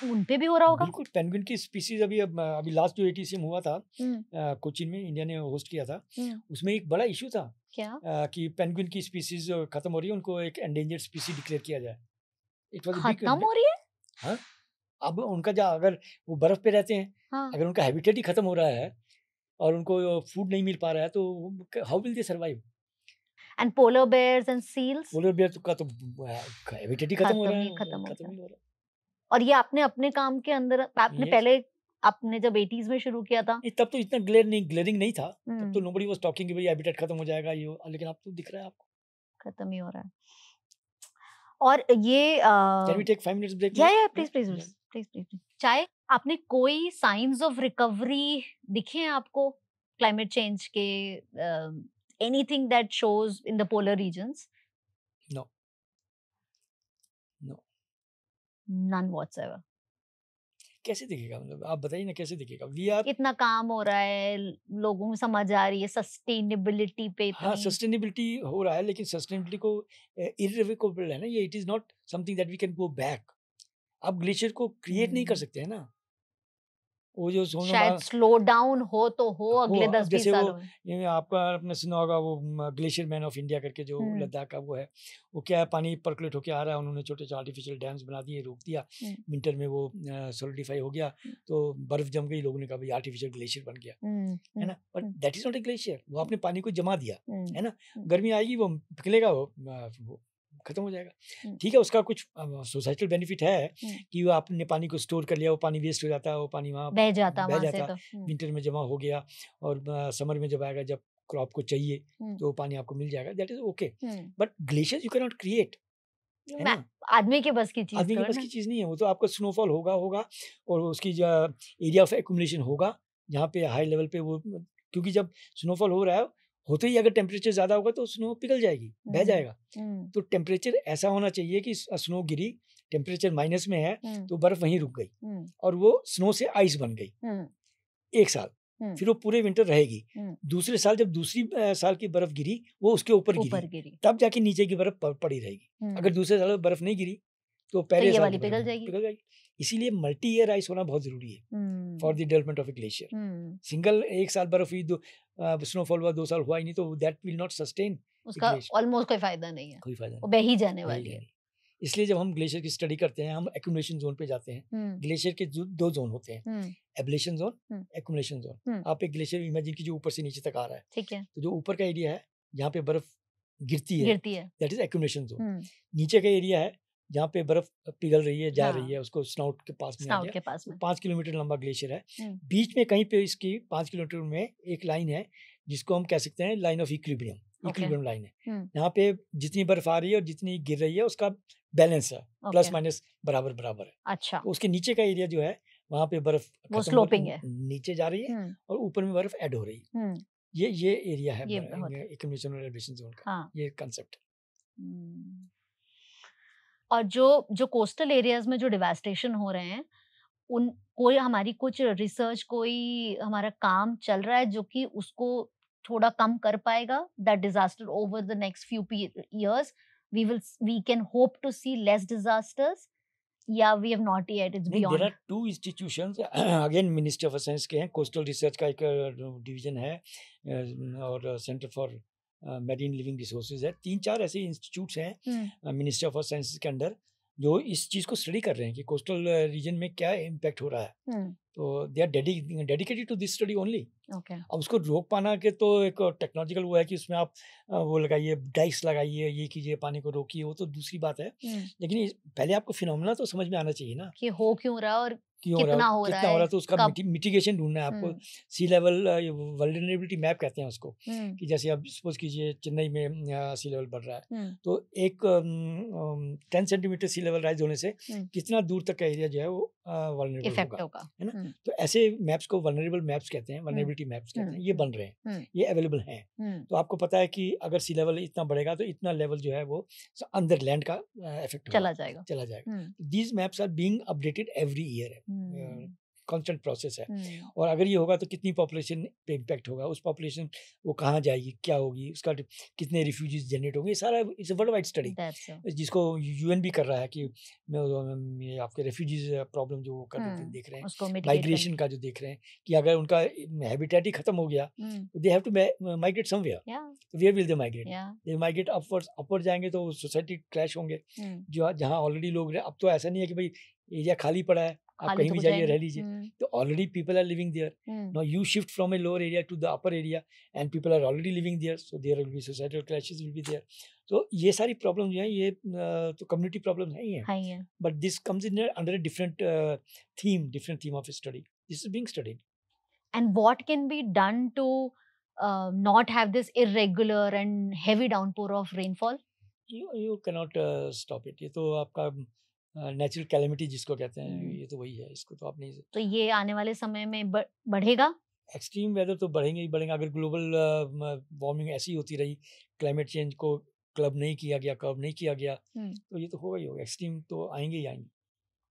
उन पे भी हो रहा होगा। बिल्कुल, पेंगुइन की स्पीशीज अभी लास्ट जो एटीसीएम हुआ था हम्म, कोचीन में, इंडिया ने होस्ट किया था, हम्म, उसमें एक बड़ा इशू था क्या कि पेंगुइन की स्पीशीज खत्म हो रही है, उनको एक एंडेंजर्ड स्पीसी डिक्लेयर किया जाए। इट वाज खत्म हो रही है? हाँ, अब उनका अगर वो बर्फ पे रहते हैं, हाँ, अगर उनका हैबिटेट ही खत्म हो रहा है और उनको फूड नहीं मिल पा रहा है, तो how will they survive? And polar bears and seals polar bear का तो हैबिटेट ही खत्म हो रहा है, खत्म हो खत्म जाए। ही हो रहा और ये आपने अपने काम के अंदर है। आपने Yes. पहले आपने जब 80s में शुरू किया था। नहीं, तब तो इतना ग्लेरिंग नहीं था, तब तो नोबडी वाज टॉकिंग कि भाई हैबिटेट खत्म हो जाएगा ये वो, लेकिन अब तो दिख रहा है आपको। खत्म ही हो रहा है। और ये can we take 5 minutes break? या प्लीज प्लीज प्लीज प्लीज चाहे आपने कोई साइंस ऑफ रिकवरी दिखे हैं आपको क्लाइमेट चेंज के, anything that shows in the polar regions? No no, none whatsoever. कैसे दिखेगा, मतलब आप बताइए ना कैसे दिखेगा? वी आर इतना काम हो रहा है, लोगों में समझ आ रही है सस्टेनेबिलिटी पे हाँ, इतनी। सस्टेनेबिलिटी हो रहा है, लेकिन सस्टेनेबिलिटी को इररिवर्सिबल है ना ये, it is not something that we can go back. आप ग्लेशियर को क्रिएट नहीं कर सकते हैं ना, वो जो शायद स्लो डाउन हो तो हो अगले अब 10-20 जैसे वो सालों में। ये आपका आपने सुना होगा वो ग्लेशियर मैन ऑफ इंडिया करके जो लद्दाख का वो है, वो क्या है, पानी पर्कुलेट होके आ रहा है, उन्होंने छोटे छोटे आर्टिफिशियल डैम्स बना दिए, रोक दिया, विंटर में वो सॉलिडिफाई हो गया, तो बर्फ जम गई, लोगों ने कहा भाई आर्टिफिशियल ग्लेशियर बन गया, है ना, but that is not a glacier, वो आपने पानी को जमा दिया, है ना, गर्मी आएगी वो पिघलेगा, वो खत्म हो जाएगा। ठीक है, उसका कुछ सोसाइटल बेनिफिट है कि वो आपने पानी को स्टोर कर लिया, वो पानी वेस्ट हो जाता है, वो पानी वहाँ बह जाता वहां से तो। विंटर में जमा हो गया, और समर में जब आएगा, जब क्रॉप को चाहिए तो वो पानी आपको मिल जाएगा, that is okay, but glacier you can not create, है ना, आदमी के बस की चीज, आदमी के बस की चीज नहीं है वो, तो आपका स्नोफॉल होगा और उसकी एरिया ऑफ एक्यूमुलेशन होगा जहाँ पे हाई लेवल पे वो, क्योंकि जब स्नोफॉल हो रहा है, होते ही अगर टेम्परेचर ज्यादा होगा तो स्नो पिघल जाएगी, बह जाएगा, तो टेम्परेचर ऐसा होना चाहिए कि स्नो गिरी, टेम्परेचर माइनस में है तो बर्फ वहीं रुक गई और वो स्नो से आइस बन गई, एक साल, फिर वो पूरे विंटर रहेगी, दूसरे साल जब दूसरी साल की बर्फ गिरी, वो उसके ऊपर गिरी, तब जाके नीचे की बर्फ पड़ी रहेगी, अगर दूसरे साल बर्फ नहीं गिरी तो पहले साल की पिघल जाएगी। इसीलिए मल्टी ईयर आइस होना बहुत जरूरी है for the development of A glacier. Single एक साल बर्फ हुई, स्नोफॉल हुआ, 2 साल हुआ ही नहीं, तो दैट विल नॉट सस्टेन, उसका ऑलमोस्ट कोई फायदा नहीं है, कोई फायदा वो बह ही जाने वाली है। इसलिए जब हम ग्लेशियर की स्टडी करते हैं, हम एक्यूमुलेशन जोन पे जाते हैं। ग्लेशियर के 2 जोन होते हैं, एब्लेशन जोन, एक्यूमुलेशन जोन। आप एक ग्लेशियर इमेजिन कीजिए जो ऊपर से नीचे तक आ रहा है, ठीक है, तो जो ऊपर का एरिया है जहाँ पे बर्फ गिरती है, दैट इज एक्यूमुलेशन जोन। नीचे का एरिया है जहाँ पे बर्फ पिघल रही है जा रही हाँ है, उसको स्नाउट के पास में आ स्नाउट गया, के पास तो में 5 किलोमीटर लंबा ग्लेशियर है। हम्म, बीच में कहीं पे इसकी 5 किलोमीटर में एक लाइन है जिसको हम कह सकते हैं line of equilibrium, okay equilibrium line है। हम्म, यहाँ पे जितनी बर्फ आ रही है और जितनी गिर रही है उसका बैलेंस है, प्लस ओके माइनस बराबर बराबर है। अच्छा तो उसके नीचे का एरिया जो है वहाँ पे बर्फ वो खत्म हो स्लोपिंग है नीचे जा रही है हम्म और ऊपर में बर्फ ऐड हो रही है। हम्म ये एरिया है ये होता है एक्यूमुलेशन और एलिवेशन जोन का, हाँ ये कंसेप्ट। हम्म। और जो कोस्टल एरियाज में जो डिवास्टेशन हो रहे हैं उन कोई हमारी कुछ रिसर्च कोई हमारा काम चल रहा है जो कि उसको थोड़ा कम कर पाएगा that disaster over the next few years we can hope to see less disasters या we have not yet it's नहीं, there are beyond 2 institutions again ministry of science के हैं, कोस्टल रिसर्च का एक डिवीजन है और centre for marine living resources है। 3-4 ऐसे इंस्टीट्यूट्स हैं मिनिस्ट्री ऑफ साइंस के अंडर जो इस चीज़ को स्टडी कर रहे हैं कि कोस्टल रीजन में क्या इम्पैक्ट हो रहा है। तो they are dedicated to this study only. Okay अब उसको रोक पाना के तो एक टेक्नोलॉजिकल वो है कि उसमें आप वो लगाइए, डाइस लगाइए, ये कीजिए, पानी को रोकिए, वो तो दूसरी बात है। लेकिन पहले आपको फिनोमेना तो समझ में आना चाहिए ना, कि हो क्यों रहा और क्यों हो रहा कितना है, हो रहा कितना हो रहा है है, तो उसका कब मिटिगेशन ढूंढना है आपको। सी लेवल वल्नरेबिलिटी मैप कहते हैं उसको, कि जैसे आप सपोज कीजिए चेन्नई में सी लेवल बढ़ रहा है, तो एक 10 सेंटीमीटर सी लेवल राइज होने से कितना दूर तक का एरिया जो है वो वल्नरेबल इफेक्ट होगा, होगा है ना। तो ऐसे मैप्स को वल्नरेबल मैप्स कहते हैं, वल्नरेबिलिटी मैप्स कहते हैं, ये बन रहे हैं, ये अवेलेबल हैं। तो आपको पता है कि अगर सी लेवल इतना बढ़ेगा तो इतना लेवल जो है वो अंदर लैंड का इफेक्ट चला जाएगा चला जाएगा। These maps are being updated every year, constant process है। और अगर ये होगा तो कितनी पॉपुलेशन पे इम्पैक्ट होगा, उस पॉपुलेशन वो कहाँ जाएगी, क्या होगी, उसका कितने रिफ्यूजीज जनरेट होंगे, ये सारा इट्स वर्ल्ड वाइड स्टडी जिसको यूएन भी कर रहा है कि ये आपके रेफ्यूजीज प्रॉब्लम जो वो देख रहे हैं, माइग्रेशन का जो देख रहे हैं कि अगर उनका हैबिटेट ही खत्म हो गया तो they have to migrate somewhere, तो where will they migrate, they migrate upward जाएंगे तो सोसाइटी क्रैश होंगे। जो जहाँ ऑलरेडी लोग रहे, अब तो ऐसा नहीं है कि भाई एरिया खाली पड़ा है आप कहीं भी जाइए रह लीजिए, तो already people are living there. Now you shift from a lower area to the upper area and people are already living there, so there will be societal clashes will be there. तो ये सारी problem जो है ये तो community problem है ही है, but this comes in under a different theme of study, this is being studied. And what can be done to not have this irregular and heavy downpour of rainfall? You cannot stop it, ये तो आपका natural calamity जिसको कहते हैं, ये तो वही है, इसको तो आप नहीं। तो ये आने वाले समय में बढ़ेगा, एक्सट्रीम वेदर तो बढ़ेंगे ही बढ़ेंगे। अगर ग्लोबल वार्मिंग ऐसी होती रही, क्लाइमेट चेंज को कर्ब नहीं किया गया तो ये तो होगा ही होगा, एक्सट्रीम तो आएंगे ही आएंगे।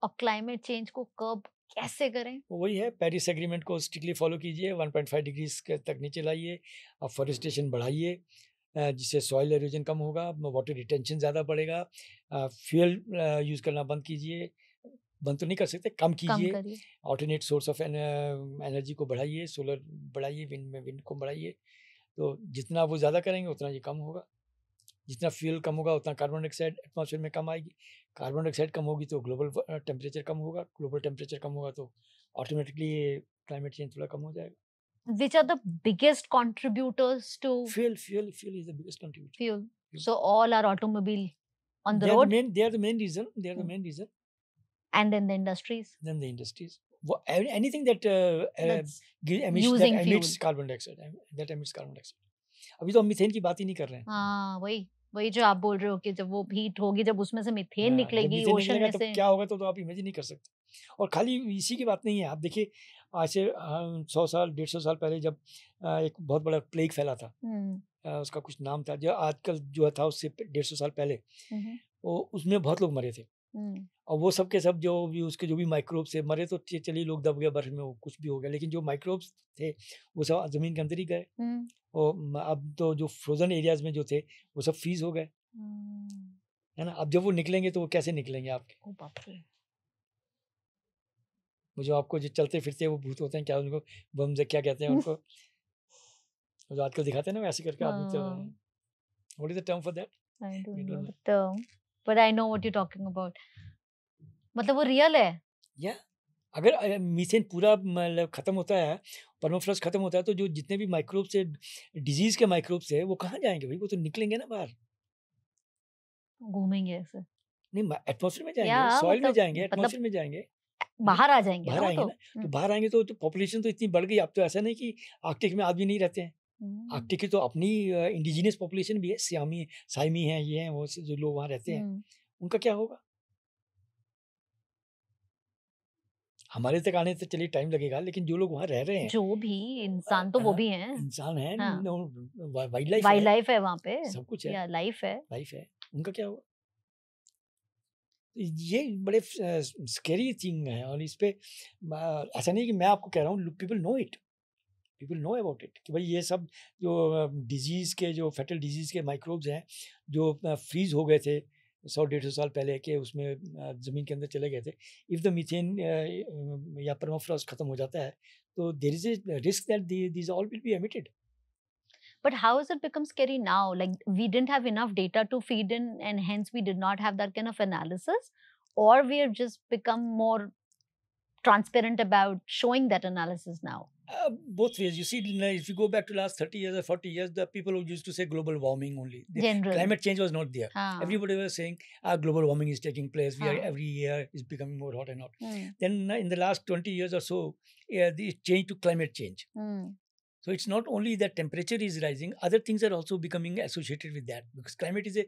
और क्लाइमेट चेंज को कर्ब कैसे करें? वही है, पेरिस एग्रीमेंट को स्ट्रिक्टली फॉलो कीजिए, 1.5 डिग्री तक नीचे लाइए, अब फॉरेस्टेशन बढ़ाइए जिससे सॉइल एरोजन कम होगा, वाटर रिटेंशन ज़्यादा बढ़ेगा, फ्यूल यूज़ करना बंद कीजिए, बंद तो नहीं कर सकते, कम कीजिए, ऑल्टरनेट सोर्स ऑफ एनर्जी को बढ़ाइए, सोलर बढ़ाइए, विंड को बढ़ाइए। तो जितना वो ज़्यादा करेंगे उतना ये कम होगा, जितना फ्यूल कम होगा उतना कार्बन डाइऑक्साइड एटमॉस्फेयर में कम आएगी, कार्बन डाइऑक्साइड कम होगी तो ग्लोबल टेम्परेचर कम होगा, ग्लोबल टेम्परेचर कम होगा तो ऑटोमेटिकली क्लाइमेट चेंज थोड़ा कम हो जाएगा। Which are the biggest contributors to fuel is the biggest contributor. Fuel. So all our automobile on the they road. They are the main reason. They are the main reason. And then the industries. Anything that emits carbon dioxide. That emits carbon dioxide. अभी तो हम methane की बात ही नहीं कर रहे हैं। हाँ, वही जो आप बोल रहे हो कि जब वो हीट होगी, जब उसमें से मीथेन निकलेगी ओशन में से, क्या होगा तो आप इमेजिन नहीं कर सकते। और खाली इसी की बात नहीं है, आप देखिए आज से 100 साल 150 साल पहले जब एक बहुत बड़ा प्लेग फैला था, उसका कुछ नाम था, जो आजकल जो था उससे 150 साल पहले, वो उसमें बहुत लोग मरे थे, और वो सब के सब जो भी उसके जो भी माइक्रोब से मरे तो चलिए लोग दब गए बर्फ में, वो कुछ भी हो गया, लेकिन जो माइक्रोब्स थे वो सब जमीन के अंदर ही गए। और अब तो जो फ्रोजन एरियाज में जो थे वो सब फ्रीज हो गए, है ना। अब जब वो निकलेंगे तो वो कैसे निकलेंगे आपके, वो जो आपको जो चलते फिरते वो भूत होते हैं, क्या उनको बम क्या कहते हैं उनको, जो आजकल दिखाते हैं ना वैसे करके आदमी चल रहे हैं। What is the term for that? I don't know the term, but I know what you're talking about. मतलब वो रियल है। या अगर मीथेन पूरा मतलब खत्म होता है, परमाफ्रॉस्ट खत्म होता है, तो जो जितने भी माइक्रोब्स से डिजीज के माइक्रोब्स है वो कहाँ जाएंगे भाई, वो तो निकलेंगे ना बाहर, घूमेंगे ऐसे। नहीं एटमॉस्फेयर में जाएंगे, या सॉइल में मतलब जाएंगे, एटमॉस्फेयर में जाएंगे, बाहर आ जाएंगे बाहर ना आएंगे तो। ना। तो बाहर आएंगे तो पॉपुलेशन तो इतनी बढ़ गई। अब तो ऐसा नहीं कि आर्कटिक में आदमी नहीं रहते हैं। आर्कटिक की तो अपनी इंडिजिनियस पॉपुलेशन भी है, सियामी साइमी है, ये हैं वो जो लोग वहाँ रहते हैं, उनका क्या होगा? हमारे तक आने से चलिए टाइम लगेगा, लेकिन जो लोग वहाँ रह रहे हैं, जो भी इंसान तो वो भी हैं, इंसान है, हाँ। वाइल्ड लाइफ है वहाँ पे, सब कुछ है, या लाइफ है, उनका क्या होगा? ये बड़े स्कैरी थिंग है। और इस पे ऐसा नहीं कि मैं आपको कह रहा हूँ, people know it, people know about it कि भाई ये सब जो डिजीज़ के, जो फैटल डिजीज़ के माइक्रोब्स हैं, जो फ्रीज हो गए थे 100-150 साल पहले के, उसमें ज़मीन के अंदर चले गए थे। इफ़ द मीथेन या परमाफ्रॉस्ट खत्म हो जाता है, तो there is a risk that these all will be emitted. But how has it become scary now? Like we didn't have enough data to feed in, and hence we did not have that kind of analysis, or we have just become more transparent about showing that analysis now. Both ways. You see, if you go back to last 30 years or 40 years, the people who used to say global warming only. General. Climate change was not there. Everybody was saying global warming is taking place. We are, every year is becoming more hot and hot. Then in the last 20 years or so, it changed to climate change. So it's not only that temperature is rising, other things are also becoming associated with that, because climate is a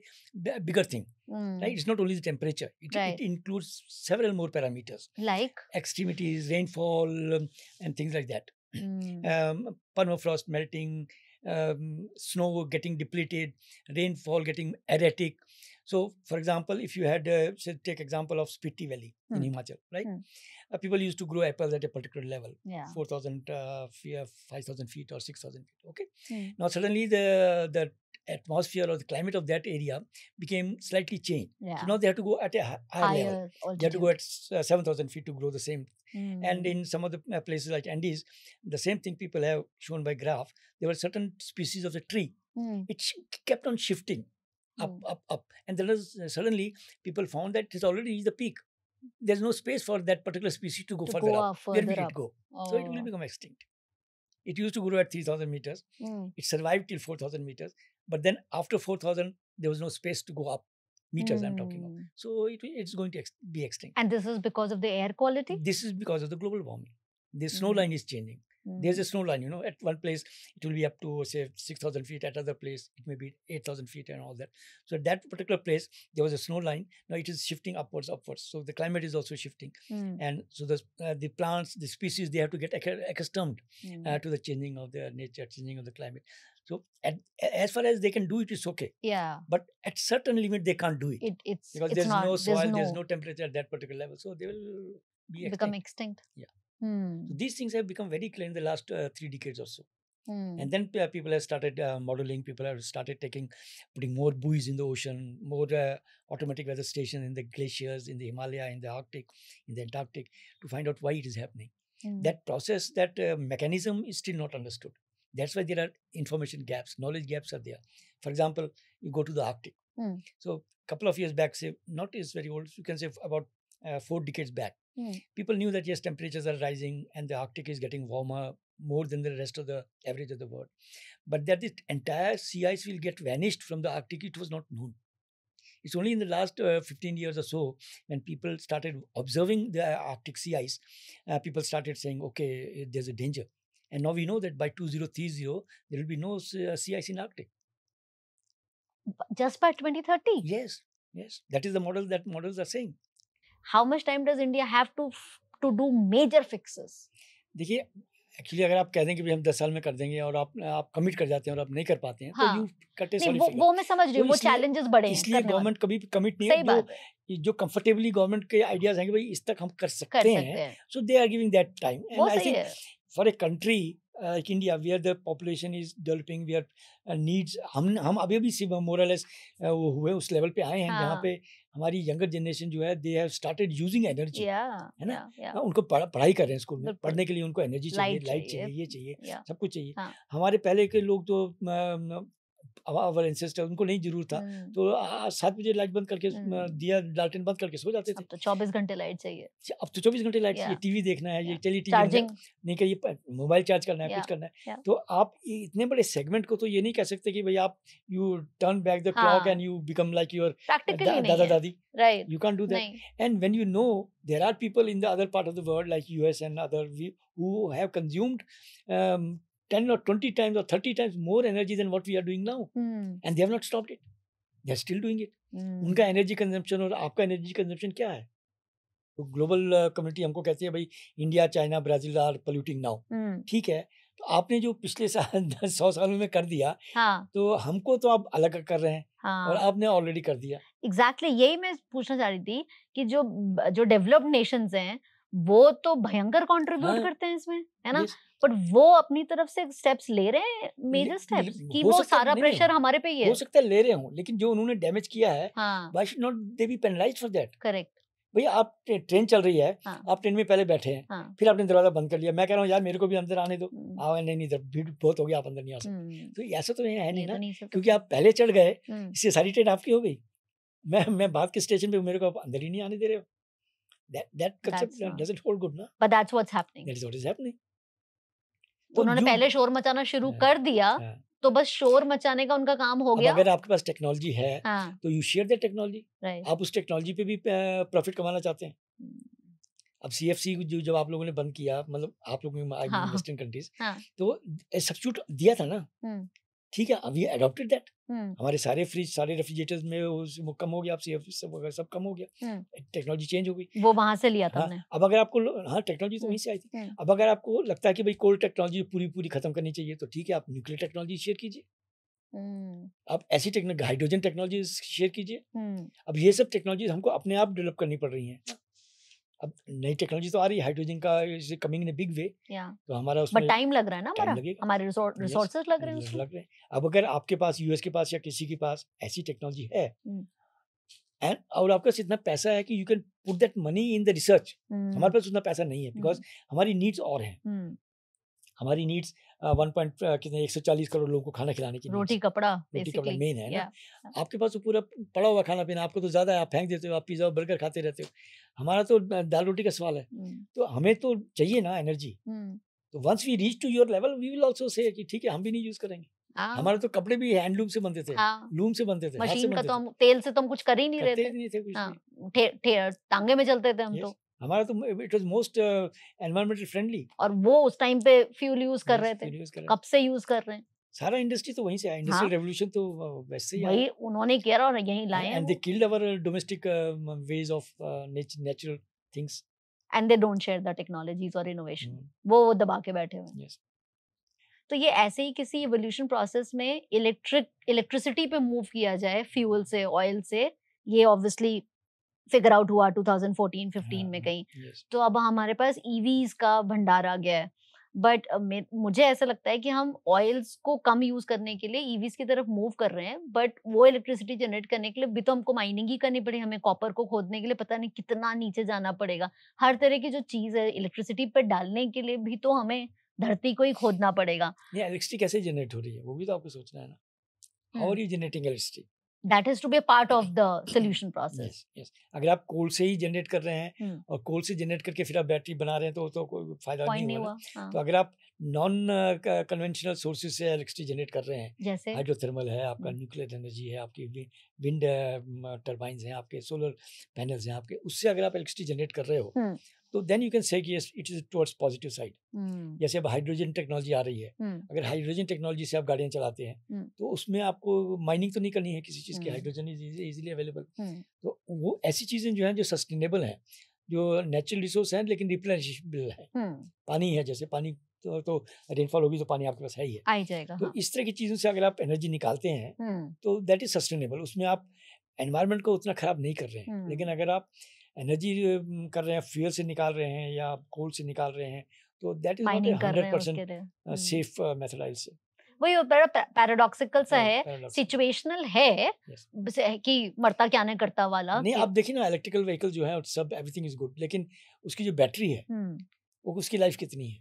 bigger thing, right? It's not only the temperature. It includes several more parameters. Like? Extremities, rainfall, and things like that. Permafrost melting, snow getting depleted, rainfall getting erratic. So, for example, if you had, say, take example of Spiti Valley in Himachal, right? People used to grow apples at a particular level, 4,000 feet, 5,000 feet or 6,000 feet. Okay. Now suddenly the atmosphere or the climate of that area became slightly changed. So now they have to go at a higher level. Altitude. They have to go at 7,000 feet to grow the same. And in some of the places like Andes, the same thing people have shown by graph. There were certain species of the tree. It kept on shifting up. And then suddenly people found that it has already reached the peak. There's no space for that particular species to go further up. Where will it go? So it will become extinct. It used to grow at 3,000 meters. It survived till 4,000 meters. But then after 4,000, there was no space to go up. Meters I'm talking of. So it's going to be extinct. And this is because of the air quality? This is because of the global warming. The snow line is changing. There's a snow line, at one place it will be up to, say, 6,000 feet. At other place it may be 8,000 feet and all that. So at that particular place there was a snow line. Now it is shifting upwards. So the climate is also shifting. And so the plants, the species, they have to get accustomed to the changing of their nature, changing of the climate. So as far as they can do it, it's okay. Yeah. But at certain limit they can't do it. Because there's no soil, there's no temperature at that particular level. So they will become extinct. Yeah. So these things have become very clear in the last 3 decades or so. And then people have started modeling. People have started putting more buoys in the ocean, more automatic weather stations in the glaciers, in the Himalaya, in the Arctic, in the Antarctic, to find out why it is happening. That process, that mechanism is still not understood. That's why there are information gaps, knowledge gaps are there. For example, you go to the Arctic. So a couple of years back, say, not is very old, you can say about 4 decades back, people knew that yes, temperatures are rising and the Arctic is getting warmer more than the rest of the average of the world. But that the entire sea ice will get vanished from the Arctic, it was not known. It's only in the last 15 years or so, when people started observing the Arctic sea ice, people started saying, okay, there's a danger. And now we know that by 2030, there will be no sea ice in Arctic. Just by 2030? Yes. That is the model that models are saying. How much time does India have to do major fixes? देखिए, actually अगर आप कह दें कि हम 10 साल में कर देंगे और आप कमिट कर जाते हैं और आप नहीं कर पाते हैं, तो you cut A solid figure. वो मैं समझ रही हूँ, वो चैलेंजेस बड़े हैं। इसलिए गवर्नमेंट कभी कमिट नहीं है। जो कंफर्टेबली गवर्नमेंट के आइडियाज हैं कि भाई इस तक हम कर सकते हैं, so they are giving that time. And I think for a country like India, where the population is developing, where needs, हम अभी भी मोरलेस वो हुए उस लेवल पे आए हैं जहाँ पे हमारी यंगर जनरेशन जो है, they have started using energy, है ना? उनको पढ़ाई कर रहे हैं स्कूल में, पढ़ने के लिए उनको एनर्जी चाहिए, लाइट चाहिए, ये चाहिए, सब कुछ चाहिए। हमारे पहले के लोग तो आवर एंसेस्टर, उनको नहीं जरूरत था, तो 7 बजे लाइट बंद करके दिया लालटेन बंद करके सो जाते थे। अब तो 24 घंटे लाइट चाहिए। अब तो 24 घंटे लाइट चाहिए, टीवी देखना है, ये चलिए टीवी चार्जिंग नहीं करिए, मोबाइल चार्ज करना है, कुछ करना है। तो आप इतने बड़े सेगमेंट को तो ये नहीं कह सकते कि भाई आप U turn back the clock and you become like your दादा दादी, right, you can't do that. And when you know there are people in the other part of the world like US and other who have consumed 10 or 20 times or 30 times more energy than what we are doing now, and they have not stopped it, they are still doing it. उनका energy consumption और आपका energy consumption क्या है? तो global community हमको कहती है भाई India, China, Brazil are polluting now, ठीक है, तो आपने जो पिछले 100 सालों में कर दिया, तो हमको तो आप अलग कर रहे हैं, और आपने ऑलरेडी कर दिया। एग्जैक्टली, यही मैं पूछना चाह रही थी कि जो डेवलप्ड नेशंस हैं वो तो भयंकर कंट्रीब्यूट करते हैं इसमें, है ना, बट वो अपनी तरफ से स्टेप्स ले रहे हैं, मेजर स्टेप्स, कि वो सारा प्रेशर हमारे पे ही है। हो सकता है ले रहे हो, लेकिन जो उन्होंने डैमेज किया है, why should not they B penalised for that? Correct. भैया आप ट्रेन चल रही है, आप ट्रेन में पहले बैठे हैं, फिर आपने दरवाजा बंद कर लिया, मैं कह रहा हूँ यार मेरे को भी अंदर आने दो, आओ, नहीं भीड़ बहुत हो गया, आप अंदर नहीं आ सकते, तो ऐसा तो है नहीं ना, क्योंकि आप पहले चढ़ गए, इससे सारी ट्रेन आपकी हो गई, मैं बात के स्टेशन पे, मेरे को आप अंदर ही नहीं आने दे रहे हो। That concept doesn't hold good, na? But that's what's happening. That is what is happening. उन्होंने पहले शोर मचाना शुरू कर दिया, तो बस शोर मचाने का उनका काम हो गया। अगर आपके पास टेक्नोलॉजी है, तो यू शेयर दैट टेक्नोलॉजी, आप उस टेक्नोलॉजी पे भी प्रॉफिट कमाना चाहते हैं। अब CFC जो जब आप लोगों ने बंद किया, मतलब आप लोगों ने वेस्टर्न कंट्रीज, तो सब्स्टिट्यूट दिया था ना, ठीक है, वी अडॉप्टेड दैट, हमारे सारे फ्रिज, सारे रेफ्रिजरेटर्स में वो कम हो गया, आप सब कम हो गया, टेक्नोलॉजी चेंज हो गई, वो वहां से लिया था हमने। अब अगर आपको, टेक्नोलॉजी तो वहीं से आई थी, अब अगर आपको लगता है कि भाई कोल टेक्नोलॉजी पूरी खत्म करनी चाहिए, तो ठीक है, आप न्यूक्लियर टेक्नोलॉजी शेयर कीजिए, आप ऐसी टेक्नोलॉजी, हाइड्रोजन टेक्नोलॉजी शेयर कीजिए। अब ये सब टेक्नोलॉजी हमको अपने आप डेवलप करनी पड़ रही हैं। अब नई टेक्नोलॉजी तो आ रही है, हाइड्रोजन का is coming in a big way, तो हमारा उसमें टाइम लग रहा है ना, हमारे रिसोर्सेज लग रहे हैं। अब अगर आपके पास, यूएस के पास या किसी के पास ऐसी टेक्नोलॉजी है, एंड और आपके पास इतना पैसा है कि you can put that money in the research, हमारे पास उतना पैसा नहीं है, बिकॉज हमारी नीड्स और हैं, हमारी नीड्स 140 करोड़ लोगों को खाना खिलाने की, रोटी कपड़ा मेन है ना। आपके पास तो पूरा पड़ा हुआ खाना पीना, आपको तो ज्यादा है, आप फेंक देते हो, आप पिज्जा बर्गर खाते रहते हो, हमारा तो दाल रोटी का सवाल है, तो हमें तो चाहिए ना एनर्जी। तो once we reach to your level, we will also say कि ठीक है, हम भी नहीं यूज करेंगे, हमारे तो कपड़े भी हैंडलूम से बनते थे, लूम से बनते थे, मशीन का तो हम तेल से तो हम कुछ कर ही नहीं रहे थे, टांगे में चलते थे हम, तो हमारा तो it was most environmental friendly, और वो उस टाइम पे फ्यूल यूज कर रहे थे, कब से यूज कर रहे हैं, सारा इंडस्ट्री तो वहीं से आया, इंडस्ट्रियल रेवोल्यूशन तो वैसे ही आया, वही उन्होंने किया और यहीं लाए हैं, and they killed our domestic ways of natural things, and they don't share the technologies और इनोवेशन, वो दबा के बैठे हुए हैं। तो ये ऐसे ही किसी इवोल्यूशन प्रोसेस में इलेक्ट्रिसिटी पे मूव किया जाए, फ्यूल से, ऑयल से, ये ऑब्वियसली फिगर आउट हुआ 2014-15 में कहीं, तो अब हमारे पास ईवीज का भंडार आ गया है, बट मुझे ऐसा लगता है कि हम ऑयल्स को कम यूज करने के लिए ईवीज की तरफ मूव कर रहे हैं, बट वो इलेक्ट्रिसिटी जनरेट करने के लिए भी तो हमको माइनिंग ही करनी पड़ी, हमें कॉपर को खोदने के लिए पता नहीं कितना नीचे जाना पड़ेगा, हर तरह की जो चीज है इलेक्ट्रिसिटी पे डालने के लिए भी तो हमें धरती को ही खोदना पड़ेगा। इलेक्ट्रिसिटी कैसे जनरेट हो रही है, वो भी तो आपको सोचना है ना, how are you generating electricity, that has to be a part of the solution process. yes. अगर आप कोल से ही जनरेट कर रहे हैं और कोल से जनरेट करके फिर आप बैटरी बना रहे हैं, तो कोई फायदा नहीं हुआ। तो अगर आप नॉन कन्वेंशनल सोर्सेज से इलेक्ट्रिसिटी जनरेट कर रहे हैं, जैसे हाइड्रोथर्मल है आपका, न्यूक्लियर एनर्जी है आपकी, विंड टर्बाइंस हैं आपके, सोलर पैनल्स हैं आपके, उससे अगर आप इलेक्ट्रिसिटी जनरेट कर रहे हो, तो देन यू कैन से कि it is towards positive side. जैसे अब हाइड्रोजन टेक्नोलॉजी आ रही है, अगर हाइड्रोजन टेक्नोलॉजी से आप गाड़ियां चलाते हैं, तो उसमें आपको माइनिंग तो नहीं करनी है किसी चीज की, हाइड्रोजन इज इजीली अवेलेबल, तो वो ऐसी चीजें जो हैं जो सस्टेनेबल हैं, जो नेचुरल रिसोर्स हैं लेकिन रिप्लेनिशेबल है, पानी है, जैसे पानी तो रेनफॉल होगी तो पानी आपके पास है ही है, आ जाएगा, तो इस तरह की चीजों से अगर आप एनर्जी निकालते हैं, तो दैट इज सस्टेनेबल, उसमें आप एनवायरनमेंट को उतना खराब नहीं कर रहे हैं। लेकिन अगर आप एनर्जी कर रहे हैं, फ्यूल से निकाल रहे हैं या कोल से निकाल रहे हैं, तो that is not 100% safe method, I say वही बड़ा पैराडॉक्सिकल सा है, सिचुएशनल है, कि मरता क्या नहीं करता वाला। नहीं, आप देखिए ना, इलेक्ट्रिकल व्हीकल जो है सब एवरीथिंग इज गुड, लेकिन उसकी जो बैटरी है वो उसकी लाइफ कितनी है,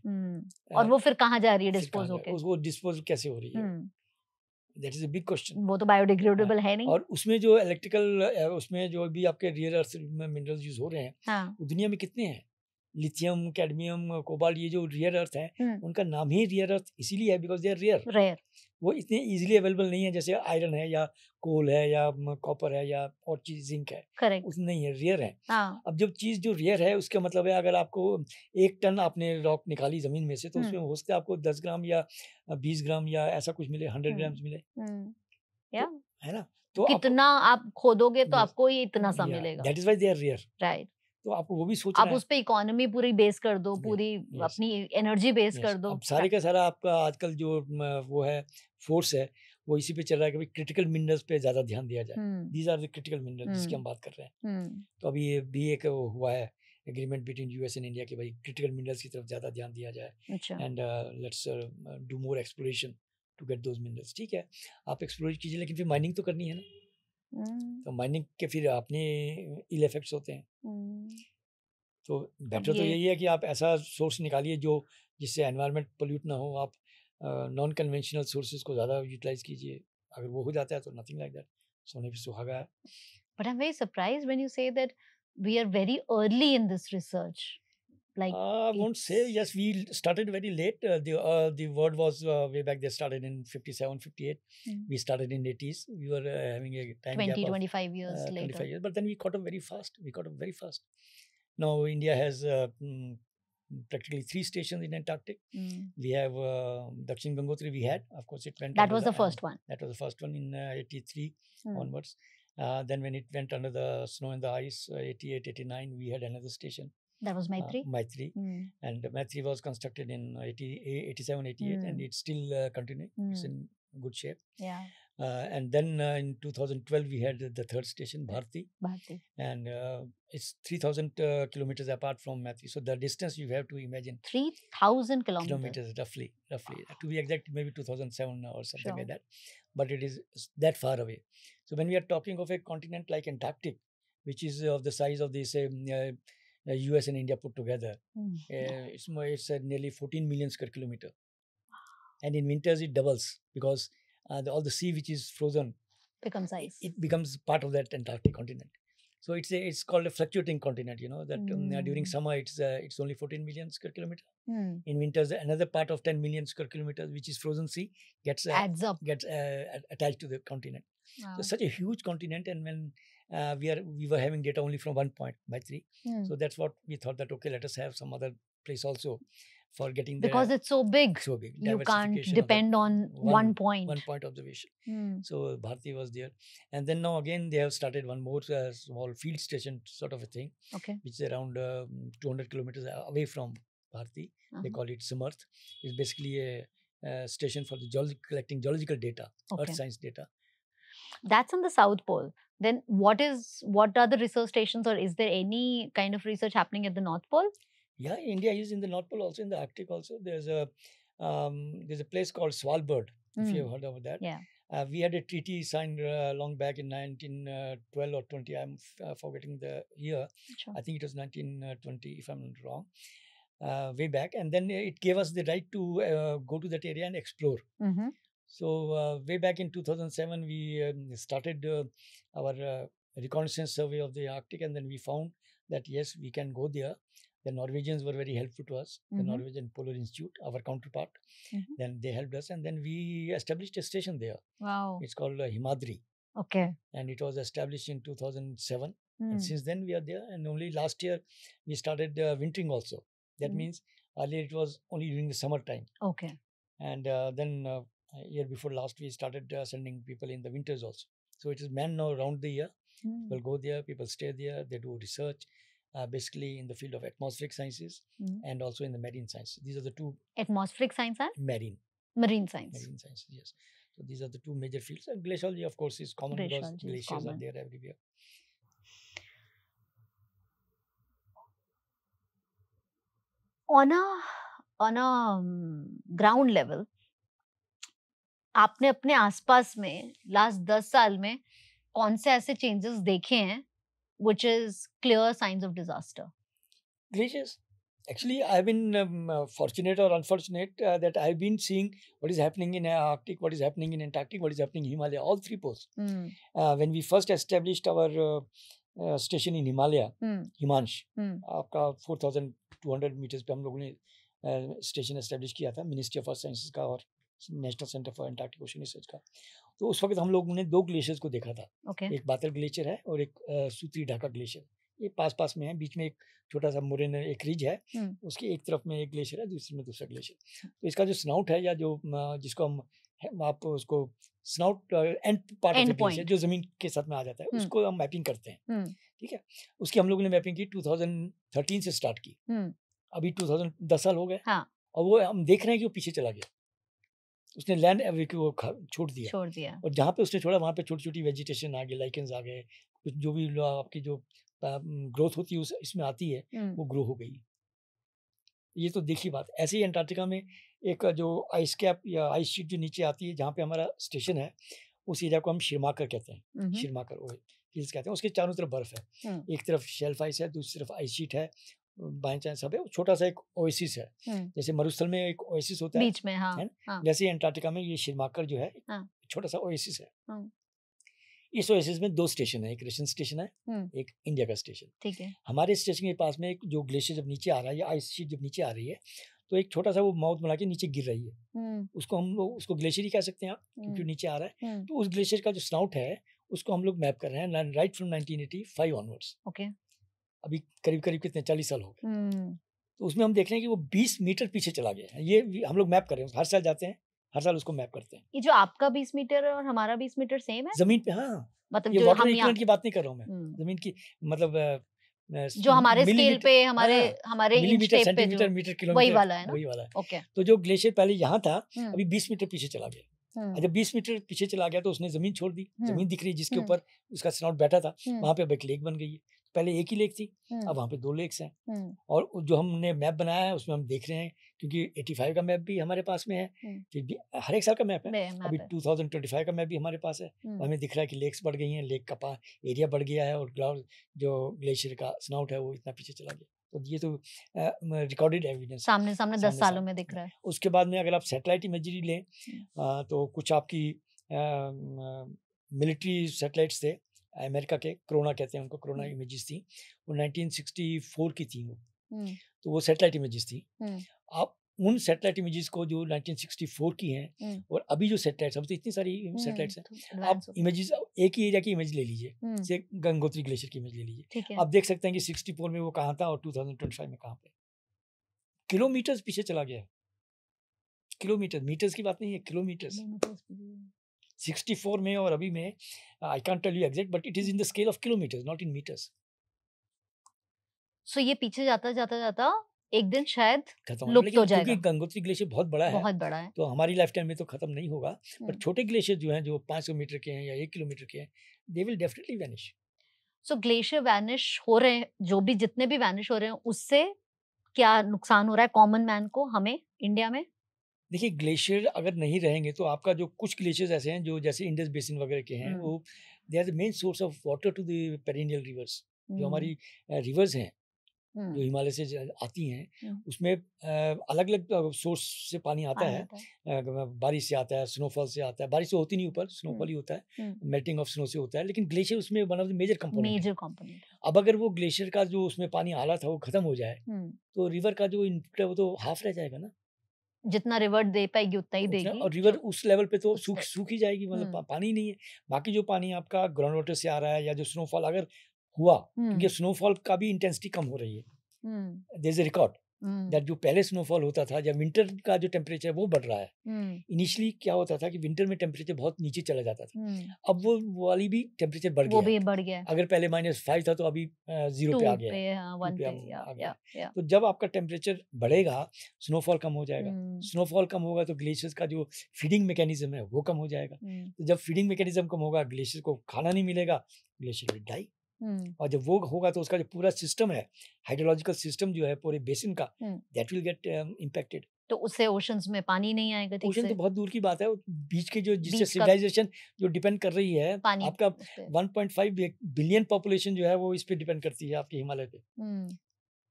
और वो फिर कहाँ जा रही है डिस्पोज होके, वो डिस्पोज कैसे हो रही है, that is a big question. वो तो बायोडिग्रेडेबल है नहीं। और उसमें जो इलेक्ट्रिकल उसमें जो भी आपके रियर अर्थ मिनरल्स यूज हो रहे हैं, हाँ। वो दुनिया में कितने हैं? लिथियम, कैडमियम, कोबाल्ट, ये जो रियर अर्थ है, उनका नाम ही रियर अर्थ इसीलिए है बिकॉज दे आर रेयर। वो इतने इजीली अवेलेबल नहीं है जैसे आयरन है या कोल है या कॉपर है या और चीज जिंक है। करेक्ट। उतने नहीं है, रेयर है। हाँ। अब जब चीज जो रेयर है उसका मतलब है अगर आपको 1 टन आपने रॉक निकाली जमीन में से, तो उसमें हो सकता है आपको 10 ग्राम या 20 ग्राम या ऐसा कुछ मिले, 100 ग्राम्स मिले, या है ना? तो कितना आप खोदोगे तो Yes. आपको ये इतना सा Yeah, मिलेगा। that is why they are rare. Right. तो आपको वो भी सोचना आप है। उस पे इकोनॉमी पूरी बेस कर दो, Yes, पूरी yes, अपनी एनर्जी बेस yes. कर दो। अब सारे का सारा आपका आजकल जो वो है फोर्स है, वो इसी पे चल रहा है कि भाई क्रिटिकल मिनरल्स पे ज्यादा ध्यान दिया जाए। These are the critical minerals जिसकी हम बात कर रहे हैं। तो अभी ये भी एक हुआ है agreement between US and India कि भाई क्रिटिकल मिनरल्स की तरफ ज्यादा ध्यान दिया जाए, and let's do more exploration to get those minerals. ठीक है, आप एक्सप्लोर कीजिए, लेकिन फिर माइनिंग तो करनी है ना। तो माइनिंग के फिर अपने इल इफेक्ट्स होते हैं। तो बेटर तो यही है कि आप ऐसा सोर्स निकालिए जो जिससे एनवायरनमेंट पोल्यूट ना हो। आप नॉन कन्वेंशनल सोर्सेज को ज़्यादा यूटिलाइज कीजिए। अगर वो हो जाता है तो नथिंग लाइक दैट, सोने पे सुहागा है। But I'm very surprised when you say that we are very early in this research. Like I won't say. Yes, we started very late. The word was way back. They started in 57, 58. We started in 80s. We were having a time 20, gap of 25 years 25 later. years. But then we caught up very fast. Now India has practically 3 stations in Antarctic. We have Dakshin Gangotri. We had, of course, it went. That was the first one. That was the first one in 83 onwards. Then when it went under the snow and the ice, 88, 89, we had another station. That was Maitri. Maitri, and Maitri was constructed in 87, 88, and it's still continuing. It's in good shape. Yeah. And then in 2012 we had the third station, Bharti, and it's 3,000 kilometers apart from Maitri. So the distance you have to imagine, 3,000 kilometers roughly. To be exact, maybe 2007 or something like that. But it is that far away. So when we are talking of a continent like Antarctic, which is of the size of this US and India put together, it's nearly 14 million square kilometer. And in winters it doubles because all the sea which is frozen becomes ice. It becomes part of that Antarctic continent. So it's called a fluctuating continent. You know that during summer it's only 14 million square kilometer. In winters another part of 10 million square kilometers, which is frozen sea, gets adds up, gets attached to the continent. Wow. So such a huge continent, and when we were having data only from one point, Maitri. So that's what we thought that okay, let us have some other place also for getting there. Because it's so big. You can't depend on one point. One point observation. So Bharti was there. And then now again they have started one more small field station sort of a thing. Okay. Which is around 200 kilometers away from Bharti. They call it Samarth. It's basically a station for the collecting geological data, earth science data. That's on the South Pole. Then what are the research stations, or is there any kind of research happening at the North Pole? Yeah, India is in the North Pole also, in the Arctic also. There's a place called Svalbard, if you have heard of that. Yeah. We had a treaty signed long back in 1912 or 20. I'm forgetting the year. Sure. I think it was 1920, if I'm not wrong. Way back. And then it gave us the right to go to that area and explore. So way back in 2007, we started our reconnaissance survey of the Arctic, and then we found that yes, we can go there. The Norwegians were very helpful to us, the Norwegian Polar Institute, our counterpart. Then they helped us, and then we established a station there. Wow. It's called Himadri. Okay. And it was established in 2007. And since then we are there, and only last year we started wintering also. That means earlier it was only during the summertime. Okay. And then year before last we started sending people in the winters also. So it is manned now around the year. People go there, people stay there, they do research. Basically in the field of atmospheric sciences and also in the marine sciences. These are the two. Atmospheric science and? Marine science. Marine sciences, yes. So these are the two major fields. And glaciology, of course, is common because glaciers are there everywhere. On a ground level, आपने अपने आसपास में last 10 साल में कौन से ऐसे changes देखे हैं which is clear signs of disaster? Glaciers. Actually, I've been fortunate or unfortunate that I've been seeing what is happening in Arctic, what is happening in Antarctic, what is happening in Himalaya, all three poles. When we first established our station in Himalaya, Himansh, आपका 4,200 metres पे हम लोगों ने station establish किया था, ministry of earth sciences का और national centre for Antarctic ocean research का। तो उस वक्त हम लोगों ने दो ग्लेशियर्स को देखा था। एक बातल ग्लेशियर है और एक सूत्री ढाका ग्लेशियर। ये पास पास में है, बीच में एक छोटा सा मोरेन एक रिज है, उसकी एक तरफ में एक ग्लेशियर है, दूसरी में दूसरा ग्लेशियर। तो इसका जो स्नाउट है, या जो जिसको हम आप उसको snout and part of the glacier जो जमीन के साथ में आ जाता है, उसको हम मैपिंग करते हैं। ठीक है, उसकी हम लोगों ने मैपिंग की 2013 से स्टार्ट की। अभी 2010 साल हो गए। और वो हम देख रहे हैं कि वो पीछे चला गया, उसने लैंड एवरी को छोड़ दिया। और जहाँ पे उसने छोड़ा वहाँ पे छोटी छोटी वेजिटेशन आ गई, लाइकेंस आ गए, कुछ जो भी आपकी जो ग्रोथ होती है इसमें आती है, वो ग्रो हो गई। ये तो देखी बात। ऐसे ही अंटार्कटिका में एक जो आइस कैप या आइस शीट जो नीचे आती है, जहाँ पे हमारा स्टेशन है, उस एरिया को हम शिरमाकर कहते हैं। शिरमाकर हिल्स कहते हैं। उसके चारों तरफ बर्फ है, एक तरफ शेल्फ आइस है, दूसरी तरफ आइस शीट है, बाएं चाएं सब है। छोटा सा एक ओएसिस है, जैसे मरुस्थल में एक ओएसिस होता है बीच में, है वैसे ही अंटार्कटिका में ये शिरमाकर जो है छोटा सा ओएसिस है। इस ओएसिस में दो स्टेशन है, एक रशियन स्टेशन है, एक इंडिया का स्टेशन। ठीक है। हमारे स्टेशन के पास में एक जो ग्लेशियर जब नीचे आ रहा है, या आइस शीट जब नीचे आ रही है, तो एक छोटा सा वो माउथ बना के नीचे गिर रही है। उसको हम लोग उसको ग्लेशियर ही कह सकते हैं आप, क्योंकि नीचे आ रहा है। तो उस ग्लेशियर का जो स्नाउट है उसको हम लोग मैप कर रहे हैं राइट फ्रॉम 1985 ऑनवर्ड्स। ओके, अभी करीब करीब कितने 40 साल हो गए। तो उसमें हम देख रहे हैं कि वो 20 मीटर पीछे चला गया है। ये हम लोग मैप कर रहे हैं, हर साल जाते हैं, हर साल उसको मैप करते हैं। ये जो आपका 20 मीटर और हमारा 20 मीटर सेम है जमीन पे? हाँ, मतलब ये वाटर इक्विवेलेंट की बात नहीं कर रहा हूँ मैं, जमीन की, मतलब जो हमारे स्केल पे हमारे इंच टेप पे सेंटीमीटर मीटर किलोमीटर वही वाला है ना? वही वाला है। ओके। तो जो ग्लेशियर पहले यहाँ था, अभी 20 मीटर पीछे चला गया। जब 20 मीटर पीछे चला गया तो उसने जमीन छोड़ दी। जमीन दिख रही है जिसके ऊपर उसका स्नॉट बैठा था, वहां पे अब एक लेक बन गई है। पहले एक ही लेक थी, अब वहाँ पे दो लेक्स हैं। और जो हमने मैप बनाया है उसमें हम देख रहे हैं, क्योंकि 85 का मैप भी हमारे पास में है, फिर भी हर एक साल का मैप है। अभी 2025 का मैप भी हमारे पास है। हमें दिख रहा है कि लेक्स बढ़ गई हैं, लेक का एरिया बढ़ गया है, और जो ग्लेशियर का स्नाउट है वो इतना पीछे चला गया। तो ये तो रिकॉर्डेड एविडेंस सामने 10 सालों में दिख रहा है। उसके बाद में अगर आप सैटेलाइट इमेजरी लें, तो कुछ आपकी मिलिट्री सैटेलाइट्स थे अमेरिका के, कोरोना कहते हैं उनको, कोरोना इमेजेस थी, वो 1964 की थी वो। तो वो सैटेलाइट इमेजेस थी। आप उन सैटेलाइट इमेजेस को जो 1964 की हैं, और अभी जो सैटेलाइट्स, अब तो इतनी सारी सैटेलाइट्स हैं, आप इमेजेस एक ही एरिया की इमेज ले लीजिए, जैसे गंगोत्री ग्लेशियर की इमेज ले लीजिए, आप देख सकते हैं कि 64 में वो कहाँ था और 2025 में कहाँ पे। किलोमीटर्स पीछे चला गया है। किलोमीटर, मीटर्स की बात नहीं है, किलोमीटर्स। 64 में और अभी में, I can't tell you exact, but it is in the scale of kilometres, not in metres. So ये पीछे जाता जाता जाता एक दिन शायद लुप्त हो जाएगा, क्योंकि गंगोत्री ग्लेशियर बहुत बड़ा है, बहुत बड़ा है, तो हमारी लाइफ टाइम में तो खत्म नहीं होगा। पर छोटे ग्लेशियर जो हैं, जो 500 मीटर के हैं या 1 किलोमीटर के हैं, they will definitely vanish. So glacier vanish हो रहे हैं, जो भी जितने भी वैनिश हो रहे हैं, उससे क्या नुकसान हो रहा है कॉमन मैन को, हमें इंडिया में? देखिए, ग्लेशियर अगर नहीं रहेंगे तो आपका जो कुछ ग्लेशियर्स ऐसे हैं जो जैसे इंडस बेसिन वगैरह के हैं, वो they are the main source of water to the perennial rivers. जो हमारी रिवर्स हैं जो हिमालय से आती हैं, उसमें अलग अलग सोर्स से पानी आता है। बारिश से आता है, स्नोफॉल से आता है। बारिश तो होती नहीं ऊपर, स्नोफॉल ही होता है, मेल्टिंग ऑफ स्नो से होता है, लेकिन ग्लेशियर उसमें one of the major component. अब अगर वो ग्लेशियर का जो उसमें पानी आ रहा था वो खत्म हो जाए, तो रिवर का जो इनपुट है वो तो हाफ रह जाएगा ना। जितना रिवर दे पाएगी उतना ही देगी, और रिवर उस लेवल पे तो सूख ही जाएगी, मतलब पानी नहीं है। बाकी जो पानी आपका ग्राउंड वाटर से आ रहा है, या जो स्नोफॉल अगर हुआ, क्योंकि स्नोफॉल का भी इंटेंसिटी कम हो रही है। There is a record that जो पहले स्नोफॉल होता था, जब विंटर का जो टेम्परेचर है वो बढ़ रहा है। इनिशियली क्या होता था कि विंटर में टेम्परेचर बहुत नीचे चला जाता था, अब वो वाली भी टेम्परेचर बढ़ गया, वो भी बढ़ गया। अगर पहले -5 था तो अभी 0 पे आ गया। तो जब आपका टेम्परेचर बढ़ेगा, स्नोफॉल कम हो जाएगा। स्नोफॉल कम होगा तो ग्लेशियर्स का जो फीडिंग मैकेनिज्म है वो कम हो जाएगा। तो जब फीडिंग मैकेनिज्म कम होगा, ग्लेशियर को खाना नहीं मिलेगा, ग्लेशियर विल डाई। और जब वो होगा तो उसका जो पूरा सिस्टम है, हाइड्रोलॉजिकल सिस्टम जो है पूरे बेसिन का, दैट विल गेट इम्पैक्टेड। तो उससे ओशंस में पानी नहीं आएगा। ओशन तो बहुत दूर की बात है, बीच के जो जिससे सिविलाइजेशन जो डिपेंड कर रही है, आपका 1.5 बिलियन पॉपुलेशन जो है वो इस पे डिपेंड करती है आपके हिमालय पे।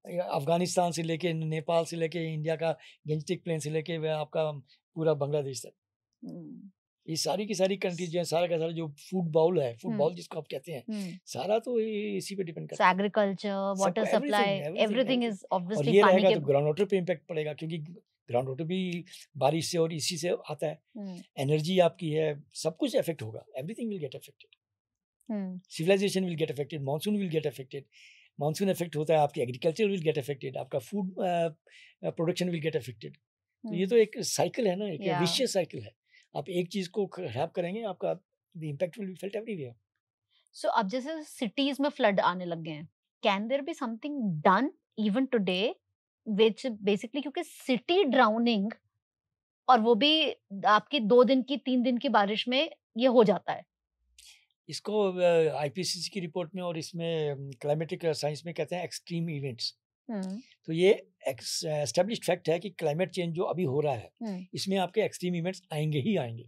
अफगानिस्तान से लेके नेपाल से लेके इंडिया का गेंजटिक प्लेन से लेके वह आपका पूरा बांग्लादेश तक, ये सारी की सारी कंट्रीज जो है, सारा का सारा जो फूड बाउल है, फूड बाउल जिसको आप कहते हैं, सारा तो इसी पे डिपेंड करता है। Agriculture, water supply, everything is और ऑब्वियसली ये पानी रहेगा के। तो ग्राउंड वाटर पे इम्पैक्ट पड़ेगा, क्योंकि ग्राउंड वाटर भी बारिश से और इसी से आता है। एनर्जी आपकी है, सब कुछ इफेक्ट होगा, everything will get affected. Civilisation will get affected, monsoon will get affected. Monsoon effect होता है, आपकी एग्रीकल्चर विल गेट अफेक्टेड, आपका food production will get affected. तो ये तो एक साइकिल है ना, एक विशियस साइकिल है। आप एक चीज को खराब करेंगे, आपका the impact will be felt everywhere. So अब जैसे सिटीज में फ्लड आने लग गए हैं, can there be something done even today which basically, क्योंकि सिटी ड्राउनिंग और वो भी आपकी 2 दिन की 3 दिन की बारिश में ये हो जाता है। इसको आईपीसीसी की रिपोर्ट में और इसमें क्लाइमेटिक साइंस में कहते हैं एक्सट्रीम इवेंट्स। तो ये एस्टेब्लिश्ड फैक्ट है कि क्लाइमेट चेंज जो अभी हो रहा है, इसमें आपके एक्सट्रीम इवेंट्स आएंगे ही आएंगे।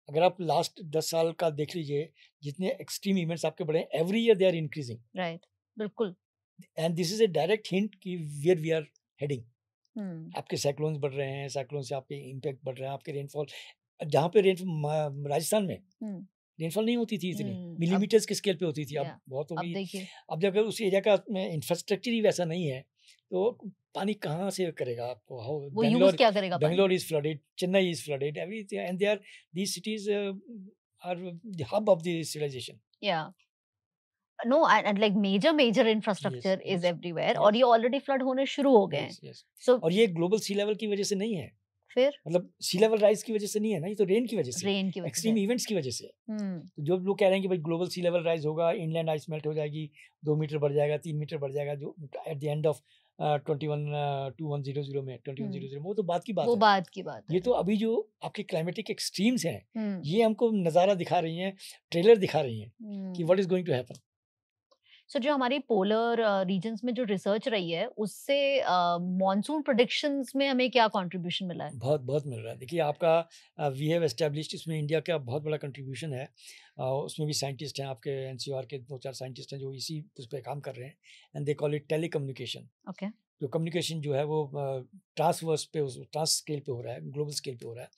अगर आप लास्ट 10 साल का देख लीजिए, जितने एक्सट्रीम इवेंट्स आपके बढ़े, every year they are increasing. Right, बिल्कुल। And this is a direct hint कि वेयर वी आर हेडिंग। आपके साइक्लोन्स बढ़ रहे हैं, साइक्लोन से आपके इम्पैक्ट बढ़ रहा है, आपके रेनफॉल, जहाँ पे राजस्थान में रेनफॉल नहीं होती थी इतनी, मिलीमीटर्स के स्केल पे होती थी, अब बहुत हो गई। अब जब उस एरिया का इंफ्रास्ट्रक्चर ही वैसा नहीं है, तो पानी कहाँ से करेगा आपको? वो यूज क्या करेगा? Bangalore is flooded, Chennai is flooded, everything, and they are, these cities are the hub of the civilisation. No, and like major infrastructure is everywhere, और ये ऑलरेडी फ्लड होने शुरू हो गए हैं। So, और ये ग्लोबल सी लेवल की वजह से नहीं है, फिर मतलब सी लेवल राइज की वजह से नहीं है ना, ये तो रेन की वजह से, एक्सट्रीम इवेंट्स की वजह से। तो जो लोग कह रहे हैं कि भाई ग्लोबल सी लेवल राइज होगा, इनलैंड आइस मेल्ट हो जाएगी, 2 मीटर बढ़ जाएगा, 3 मीटर बढ़ जाएगा, जो एट द एंड ऑफ 2100 में 2100, वो तो बात की बात है। बात की बात है। ये तो अभी जो आपके क्लाइमेटिक एक्सट्रीम्स हैं, ये हमको नज़ारा दिखा रही हैं, ट्रेलर दिखा रही हैं कि what is going to happen. So जो हमारी पोलर रीजन्स में जो रिसर्च रही है, उससे मॉनसून प्रेडिक्शंस में हमें क्या कंट्रीब्यूशन मिला है? बहुत मिल रहा है। देखिए, आपका वी हैव एस्टैब्लिश्ड, इसमें इंडिया का बहुत बड़ा कंट्रीब्यूशन है। उसमें भी साइंटिस्ट हैं, आपके एनसीआर के 2-4 साइंटिस्ट हैं जो इसी उस पर काम कर रहे हैं, and they call it telecommunication. Okay. जो कम्युनिकेशन जो है वो ट्रांसवर्स पे, ट्रांस स्केल पे हो रहा है, ग्लोबल स्केल पे हो रहा है।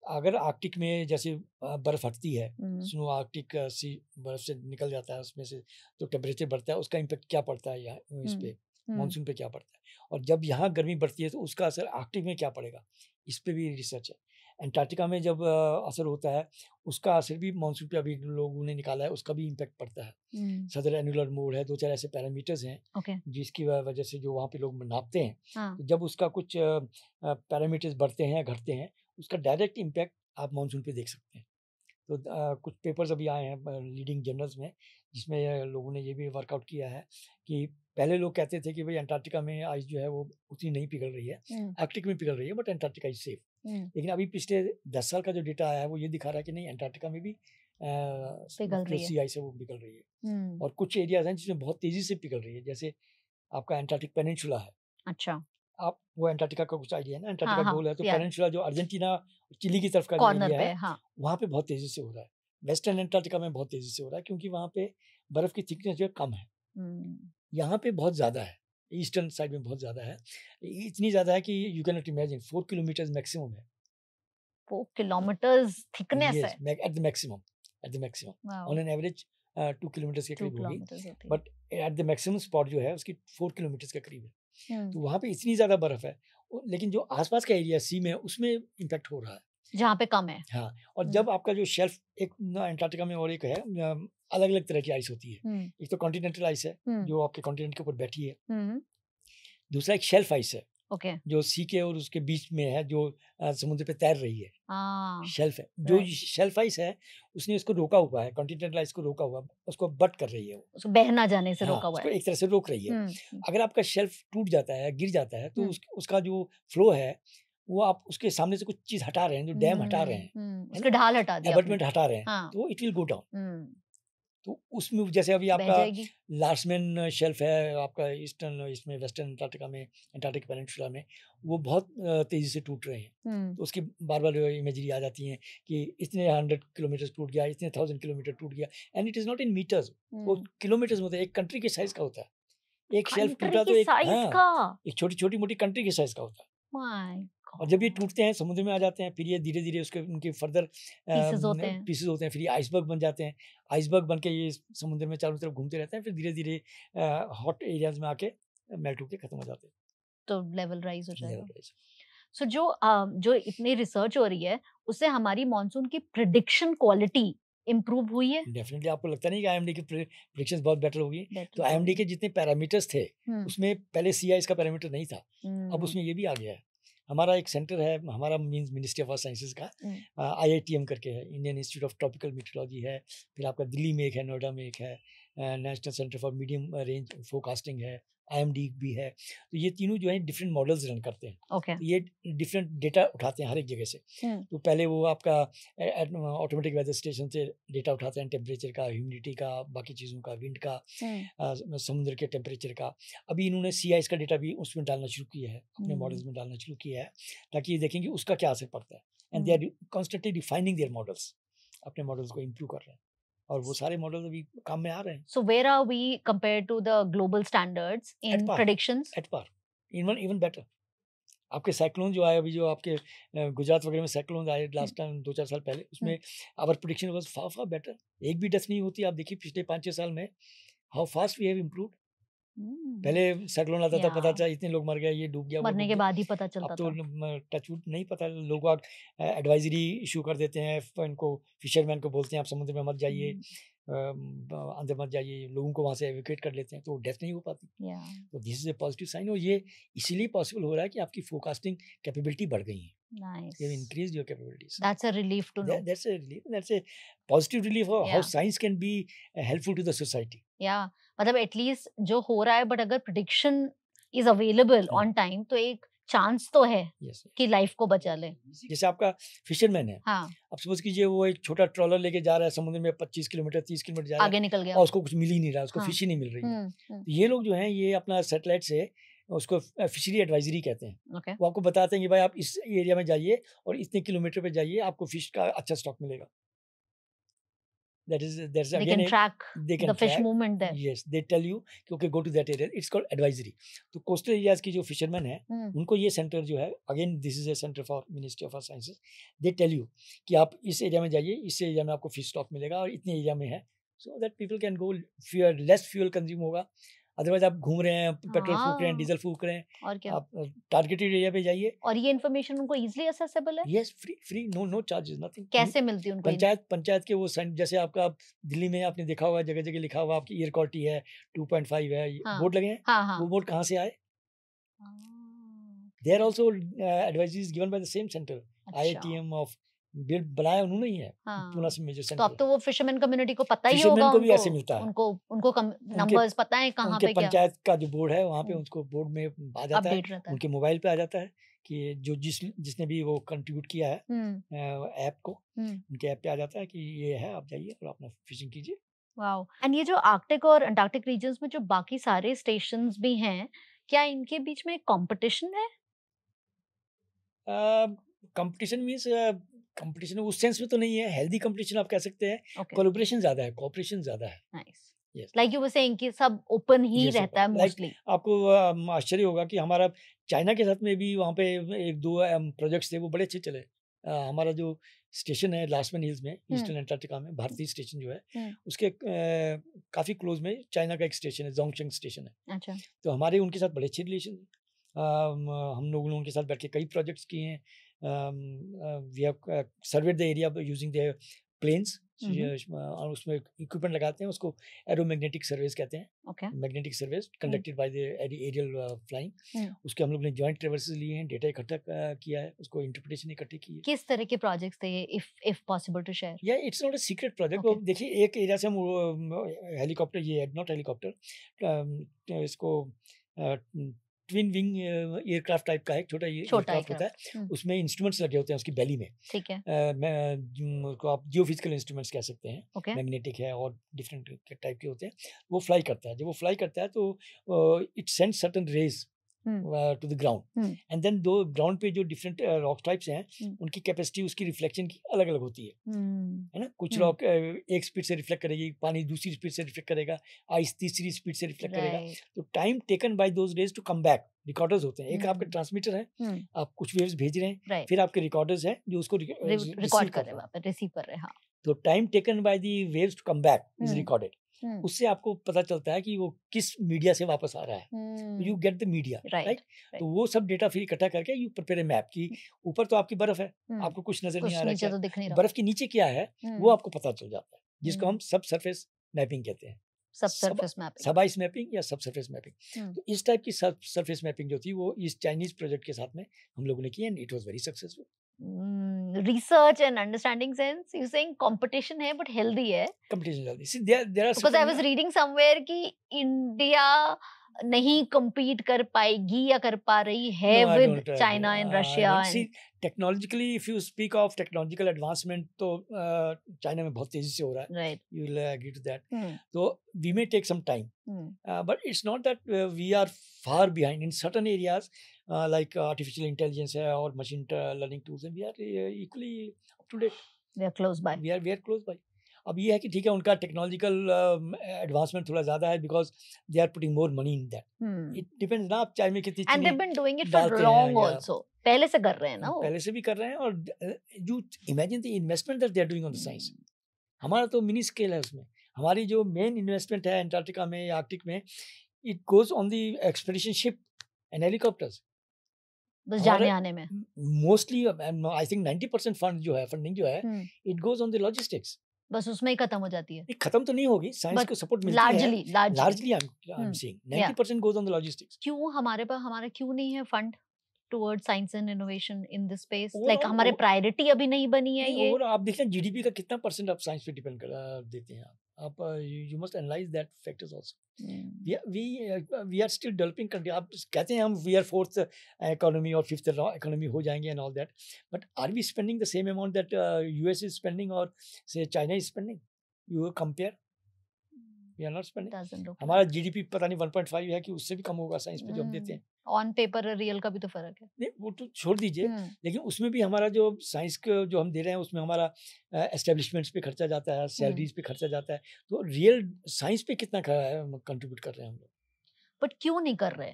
अगर आर्कटिक में जैसे बर्फ हटती है, स्नो आर्कटिक सी बर्फ से निकल जाता है, उसमें से तो टेम्परेचर बढ़ता है, उसका इम्पेक्ट क्या पड़ता है यहाँ इस पे, मानसून पे क्या पड़ता है, और जब यहाँ गर्मी बढ़ती है तो उसका असर आर्कटिक में क्या पड़ेगा, इस पे भी रिसर्च है। एंटार्क्टिका में जब असर होता है, उसका असर भी मानसून पे अभी लोगों ने निकाला है, उसका भी इम्पैक्ट पड़ता है। सदर एनुलर मोड है, 2-4 ऐसे पैरामीटर्स हैं जिसकी वजह से जो वहाँ पे लोग नापते हैं, तो जब उसका कुछ पैरामीटर्स बढ़ते हैं या घटते हैं, उसका डायरेक्ट इम्पैक्ट आप मानसून पे देख सकते हैं। तो कुछ पेपर्स अभी आए हैं लीडिंग जर्नल्स में, जिसमें लोगों ने ये भी वर्कआउट किया है कि पहले लोग कहते थे कि भाई अंटार्कटिका में आइस जो है वो उतनी नहीं पिघल रही है, आर्कटिक में पिघल रही है, बट अंटार्कटिका इज सेफ। लेकिन अभी पिछले 10 साल का जो डेटा आया है वो ये दिखा रहा है कि नहीं, अंटार्कटिका में भी सी आइस है वो पिघल रही है, और कुछ एरियाज हैं जिसमें बहुत तेजी से पिघल रही है, जैसे आपका एंटार्क्टिक पेनिनसुला है। अच्छा, आप वो एंटार्क्टिका का कुछ आइडिया है ना, एंटार्क्टिका गोल है, तो पेनिनसुला जो अर्जेंटीना चिली की तरफ का जो एरिया है, वहाँ पे बहुत तेजी से हो रहा है। वेस्टर्न एंटार्क्टिका में बहुत तेजी से हो रहा है, क्योंकि वहाँ पे बर्फ की थिकनेस जो कम है। यहाँ पे बहुत ज़्यादा है, ईस्टर्न साइड में बहुत ज़्यादा है, इतनी ज़्यादा है कि you can not imagine, 4 kilometre maximum है। 4 किलोमीटर्स थिकनेस है at the maximum on an average 2 kilometre के करीब होगी, but at the maximum spot जो है उसकी 4 किलोमीटर के करीब है। तो वहाँ पे इतनी ज़्यादा बर्फ है, लेकिन जो आसपास का एरिया सी में उसमें इम्पैक्ट हो रहा है, जहाँ पे कम है। हाँ, और जब आपका जो शेल्फ, एक अंटार्कटिका में और एक है, अलग अलग तरह की आइस होती है। एक तो कॉन्टिनेंटल आइस है जो आपके कॉन्टिनेंट के ऊपर बैठी है, दूसरा एक शेल्फ आइस है जो सी के और उसके बीच में है, जो समुद्र पे तैर रही है, शेल्फ है। जो शेल्फ आइस है उसने उसको रोका हुआ है, कॉन्टिनेंटल आइस को रोका हुआ, उसको बट कर रही है, वो उसको बह ना जाने से रोका हुआ है, एक तरह से रोक रही है। अगर आपका शेल्फ टूट जाता है, गिर जाता है, तो उसका जो फ्लो है वो आप उसके सामने से कुछ चीज हटा रहे हैं, जो डैम हटा रहे हैं, उसके ढाल हटा दिया, एबटमेंट हटा रहे हैं, तो इट विल गो डाउन। तो उसमें जैसे अभी आपका लार्समैन शेल्फ है आपका ईस्टर्न, इसमें वेस्टर्न अंटार्कटिका में, अंटार्कटिक पेनिनसुला में, वो बहुत तेजी से टूट रहे हैं। तो उसकी बार बार इमेजरी आ जाती है कि इतने 100 किलोमीटर टूट गया, इतने 1000 किलोमीटर टूट गया, and it is not in metres, वो किलोमीटर्स में होता है, एक कंट्री के साइज का होता है। एक शेल्फ कंट्री टूटा तो की एक साइज का। एक छोटी मोटी कंट्री के साइज का होता है। माय और जब ये गॉड, टूटते हैं समुद्र में आ जाते हैं, फिर ये धीरे धीरे उसके उनके फर्दर पीसेस होते हैं। पीसेस होते हैं, फिर ये आइसबर्ग बन जाते हैं। आइसबर्ग बन के ये समुद्र में चारों तरफ घूमते रहते हैं, फिर धीरे धीरे हॉट एरियाज में आके मेल्ट होके खत्म हो जाते हैं। तो लेवल राइज हो जाएगा। Level rise। सो जो इतनी रिसर्च हो रही है, उससे हमारी मॉनसून की प्रिडिक्शन क्वालिटी इम्प्रूव हुई है। डेफिनेटली आपको लगता नहीं कि आईएमडी की प्रेडिक्शंस बहुत बेटर होगी? बेटर तो हो आईएमडी गई। के जितने पैरामीटर्स थे हम्म उसमें पहले सी आई का पैरामीटर नहीं था, अब हम्म उसमें ये भी आ गया है। हमारा एक सेंटर है, हमारा means ministry of earth sciences का, हम्म आईआईटीएम करके है, Indian institute of tropical meteorology है। फिर आपका दिल्ली में एक है, नोएडा में एक है, national centre for medium range forecasting है, आईएमडी भी है। तो ये तीनों जो है डिफरेंट मॉडल्स रन करते हैं। ओके। तो ये डिफरेंट डेटा उठाते हैं हर एक जगह से। तो पहले वो आपका ऑटोमेटिक वेदर स्टेशन से डेटा उठाते हैं, टेम्परेचर का, ह्यूमिडिटी का, बाकी चीज़ों का, विंड का, समुद्र के टेम्परेचर का। अभी इन्होंने सी आइस का डेटा भी उसमें डालना शुरू किया है, अपने मॉडल्स में डालना शुरू किया है, ताकि ये देखें कि उसका क्या असर पड़ता है। And they are constantly refining their models, अपने मॉडल्स को इम्प्रूव कर रहे हैं, और वो सारे मॉडल्स अभी काम में आ रहे हैं। So where are we compared to the global standards in At par. predictions? At par, even better. आपके साइक्लोन जो आए अभी, जो आपके गुजरात वगैरह में साइक्लोन आए लास्ट टाइम 2-4 साल पहले, उसमें our prediction was far far better. एक भी डेथ नहीं होती। आप देखिए पिछले 5-6 साल में how fast we have improved. पहले साइक्लोन आता था, पता Yeah. चला इतने लोग मर गए, ये डूब गया, वो मरने डूब के गया। बाद ही पता अब चलता तो था। टचवुड नहीं पता, लोग एडवाइजरी इशू कर देते हैं, इनको फिशरमैन को बोलते हैं आप समुद्र में मत जाइए, अंदर मत जाइए, लोगों को वहाँ से एवैक्यूएट कर लेते हैं, तो डेथ नहीं हो पाती। Yeah. तो this is a positive sign, और ये इसीलिए पॉसिबल हो रहा है कि आपकी फोरकास्टिंग कैपेबिलिटी बढ़ गई है। Nice. You have increased your capabilities. That's a relief to know. That's a relief. That's a positive relief of how Yeah. science can be helpful to the society. Yeah. मतलब at least जो हो रहा है, but अगर prediction is available on time, तो एक chance तो है Yes. कि लाइफ को बचा ले। जैसे आपका फिशरमैन है, हाँ, अब सपोज कीजिए वो एक छोटा ट्रॉलर लेके जा रहा है समुद्र में, 25 किलोमीटर 30 किलोमीटर जा रहा आगे निकल है, गया। और उसको कुछ मिल ही नहीं रहा, उसको हाँ। फिश ही नहीं मिल रही है। हम्म तो ये लोग जो हैं, ये अपना सैटेलाइट से उसको फिशरी एडवाइजरी कहते हैं। ओके। वो आपको बताते हैं कि भाई आप इस एरिया में जाइए और इतने किलोमीटर पे जाइए, आपको फिश का अच्छा स्टॉक मिलेगा। That's They again can track they can the fish track. movement there. Yes, they tell you कि okay, go to that area. It's called advisory. तो कोस्टल एरियाज की जो फिशरमैन है, उनको ये सेंटर जो है, again this is a centre for ministry of earth sciences, they tell you कि आप इस एरिया में जाइए, इस एरिया में आपको फिश स्टॉक मिलेगा, और इतने एरिया में है, so that people can go, less fuel consume होगा। अदरवाइज आप घूम रहे हैं, पेट्रोल फूक रहे हैं, डीजल फूक रहे हैं, और क्या। आप टारगेटेड एरिया पे जाइए। और ये इन्फॉर्मेशन उनको इजीली एक्सेसिबल है। Yes, free, no charges, nothing. कैसे मिलती है उनको? पंचायत के वो जैसे आपका दिल्ली में आपने देखा होगा, जगह जगह लिखा हुआ आपकी एयर क्वालिटी है 2.5 है, बोर्ड लगे हैं। हाँ। वो बोर्ड कहाँ से आए? They are also advisories given by the same centre, IITM of build बनाया उन्होंने ही है, पूना से मेजर सेंटर। तो अब तो वो फिशरमैन कम्युनिटी को पता ही फिशरमैन होगा, को भी ऐसे मिलता है, उनको नंबर्स पता है कहाँ उनके पे क्या पंचायत का जो बोर्ड है वहाँ पे उनको बोर्ड में आ जाता है, अपडेट रहता है। उनके मोबाइल पे आ जाता है कि जो जिसने भी वो कंट्रीब्यूट किया है ऐप को, उनके ऐप पे आ जाता है कि ये है, आप जाइए और अपना फिशिंग कीजिए। वाओ। एंड ये जो आर्कटिक और अंटार्कटिक रीजन्स में जो बाकी सारे स्टेशंस भी हैं, क्या इनके बीच में कंपटीशन है? कंपटीशन मींस कंपटीशन उस सेंस में तो नहीं है, हेल्दी कंपटीशन आप कह सकते हैं। Okay. कोलैबोरेशन ज्यादा है, कोऑपरेशन ज्यादा है। Nice. Yes. Like you were saying कि सब ओपन ही Yes, रहता है like मोस्टली। आपको आश्चर्य होगा कि हमारा चाइना के साथ में भी वहाँ पे 1-2 प्रोजेक्ट्स थे, वो बड़े अच्छे चले। हमारा जो स्टेशन है लास्टमैन हिल्स में, ईस्टर्न अंटार्कटिका में, भारतीय स्टेशन जो है, उसके काफी क्लोज में चाइना का एक स्टेशन है, जोंगशेंग स्टेशन है। अच्छा। तो हमारे उनके साथ बड़े अच्छे रिलेशन है। हम लोगों ने उनके साथ बैठ के कई प्रोजेक्ट्स किए हैं। We have surveyed the area using the planes, और उसमें इक्विपमेंट लगाते हैं, उसको एरोमैग्नेटिक सर्वेस कहते हैं। Okay. Magnetic surveys conducted by the aerial flying. उसके हम लोग ने जॉइंट ट्रेवर्सेस लिए हैं, डेटा इकट्ठा किया है, उसको इंटरप्रिटेशन इकट्ठी की है। किस तरह के प्रोजेक्ट्स थे ये, इफ पॉसिबल टू शेयर? या it's not a secret project. वो देखिए, एक एरिया से हम हेलीकॉप्टर, ये नॉट हेलीकॉप्टर, इसको ट्विन विंग एयरक्राफ्ट टाइप का है, छोटा एयरक्राफ्ट होता है, उसमें इंस्ट्रूमेंट्स लगे होते हैं उसकी बेली में। ठीक है। को आप जियोफिजिकल इंस्ट्रूमेंट्स कह सकते हैं, मैग्नेटिक है और डिफरेंट टाइप के होते हैं। वो फ्लाई करता है, जब वो फ्लाई करता है तो it sends certain rays to the ground, and then दो ग्राउंड पे जो डिफरेंट रॉक टाइप्स हैं उनकी कैपेसिटी उसकी रिफ्लेक्शन की अलग अलग होती है ना। कुछ रॉक एक स्पीड से रिफ्लेक्ट करेगी, पानी दूसरी स्पीड से रिफ्लेक्ट करेगा, आइस तीसरी स्पीड से रिफ्लेक्ट करेगा। तो time taken by those rays to come back, recorders होते हैं। एक आपका ट्रांसमीटर है, आप कुछ वेव्स भेज रहे हैं, फिर आपके रिकॉर्डर्स हैं जो उसको रिकॉर्ड कर रहे हैं, रिसीव कर रहे हैं। तो time taken by the waves to come back is recorded. उससे आपको पता चलता है कि वो किस मीडिया से वापस आ रहा है। You get the media, right. तो वो सब डेटा फिर इकट्ठा करके यू प्रिपेयर ए मैप कि ऊपर तो आपकी बर्फ है, आपको कुछ नजर नहीं आ रहा है, बर्फ के नीचे क्या है वो आपको पता चल जाता है, जिसको हम सब सरफेस मैपिंग कहते हैं। सब आइस मैपिंग या सब सरफेस मैपिंग। तो इस टाइप की सब सरफेस मैपिंग जो थी वो इस चाइनीज प्रोजेक्ट के साथ में हम लोगों ने की, and it was very successful. Research and understanding sense, you saying competition है but healthy है? Competition healthy. See, there are because I was reading somewhere कि India नहीं compete कर पाएगी या कर पा रही है with China and Russia and see technologically, if you speak of technological advancement, तो China में बहुत तेजी से हो रहा है, right? You will agree to that. So we may take some time, but it's not that we are far behind in certain areas. Like artificial intelligence है और machine learning tools, and we are equally up to date. We are close by. We are close by. अब ये है कि ठीक है उनका technological advancement थोड़ा ज्यादा है, because they are putting more money in that. It depends ना आप चाय में कितनी and they have been doing it for long also, पहले से कर रहे हैं ना वो, पहले से भी कर रहे हैं। और you imagine the investment that they are doing on the science. हमारा तो मिनी स्केल है उसमें, हमारी जो मेन इन्वेस्टमेंट है अंटार्कटिका में या आर्कटिक में, it goes on the expedition ship and helicopters, बस जाने आने में। मोस्टली आई थिंक 90% फंडिंग जो है it goes on the logistics, बस उसमें ही खत्म हो जाती है। खत्म तो नहीं होगी, साइंस को सपोर्ट मिलती है largely. I am saying 90% goes on the logistics. क्यों हमारा क्यों नहीं है fund toward science and innovation in this space? Like हमारे प्रायोरिटी अभी नहीं बनी है ये। और आप देखें जीडीपी का कितना परसेंट आप साइंस पे डिपेंड देते हैं आप you must analyse that factors also. We are still developing country. आप कहते हैं हम वी आर फोर्थ इकोनॉमी और फिफ्थ इकोनॉमी हो जाएंगे and all that, but are we spending the same amount that US is spending और say China is spending? You compare, we are not spending. हमारा GDP पता नहीं 1.5 है कि उससे भी कम होगा साइंस पे जो हम देते हैं। ऑन पेपर रियल का भी तो फर्क है। नहीं वो तो छोड़ दीजिए, लेकिन उसमें भी हमारा जो साइंस का जो हम दे रहे हैं उसमें हमारा एस्टेब्लिशमेंट्स पे खर्चा जाता है, सैलरीज पे खर्चा जाता है, तो रियल साइंस पे कितना कंट्रीब्यूट कर रहे हैं हम लोग? बट क्यों नहीं कर रहे?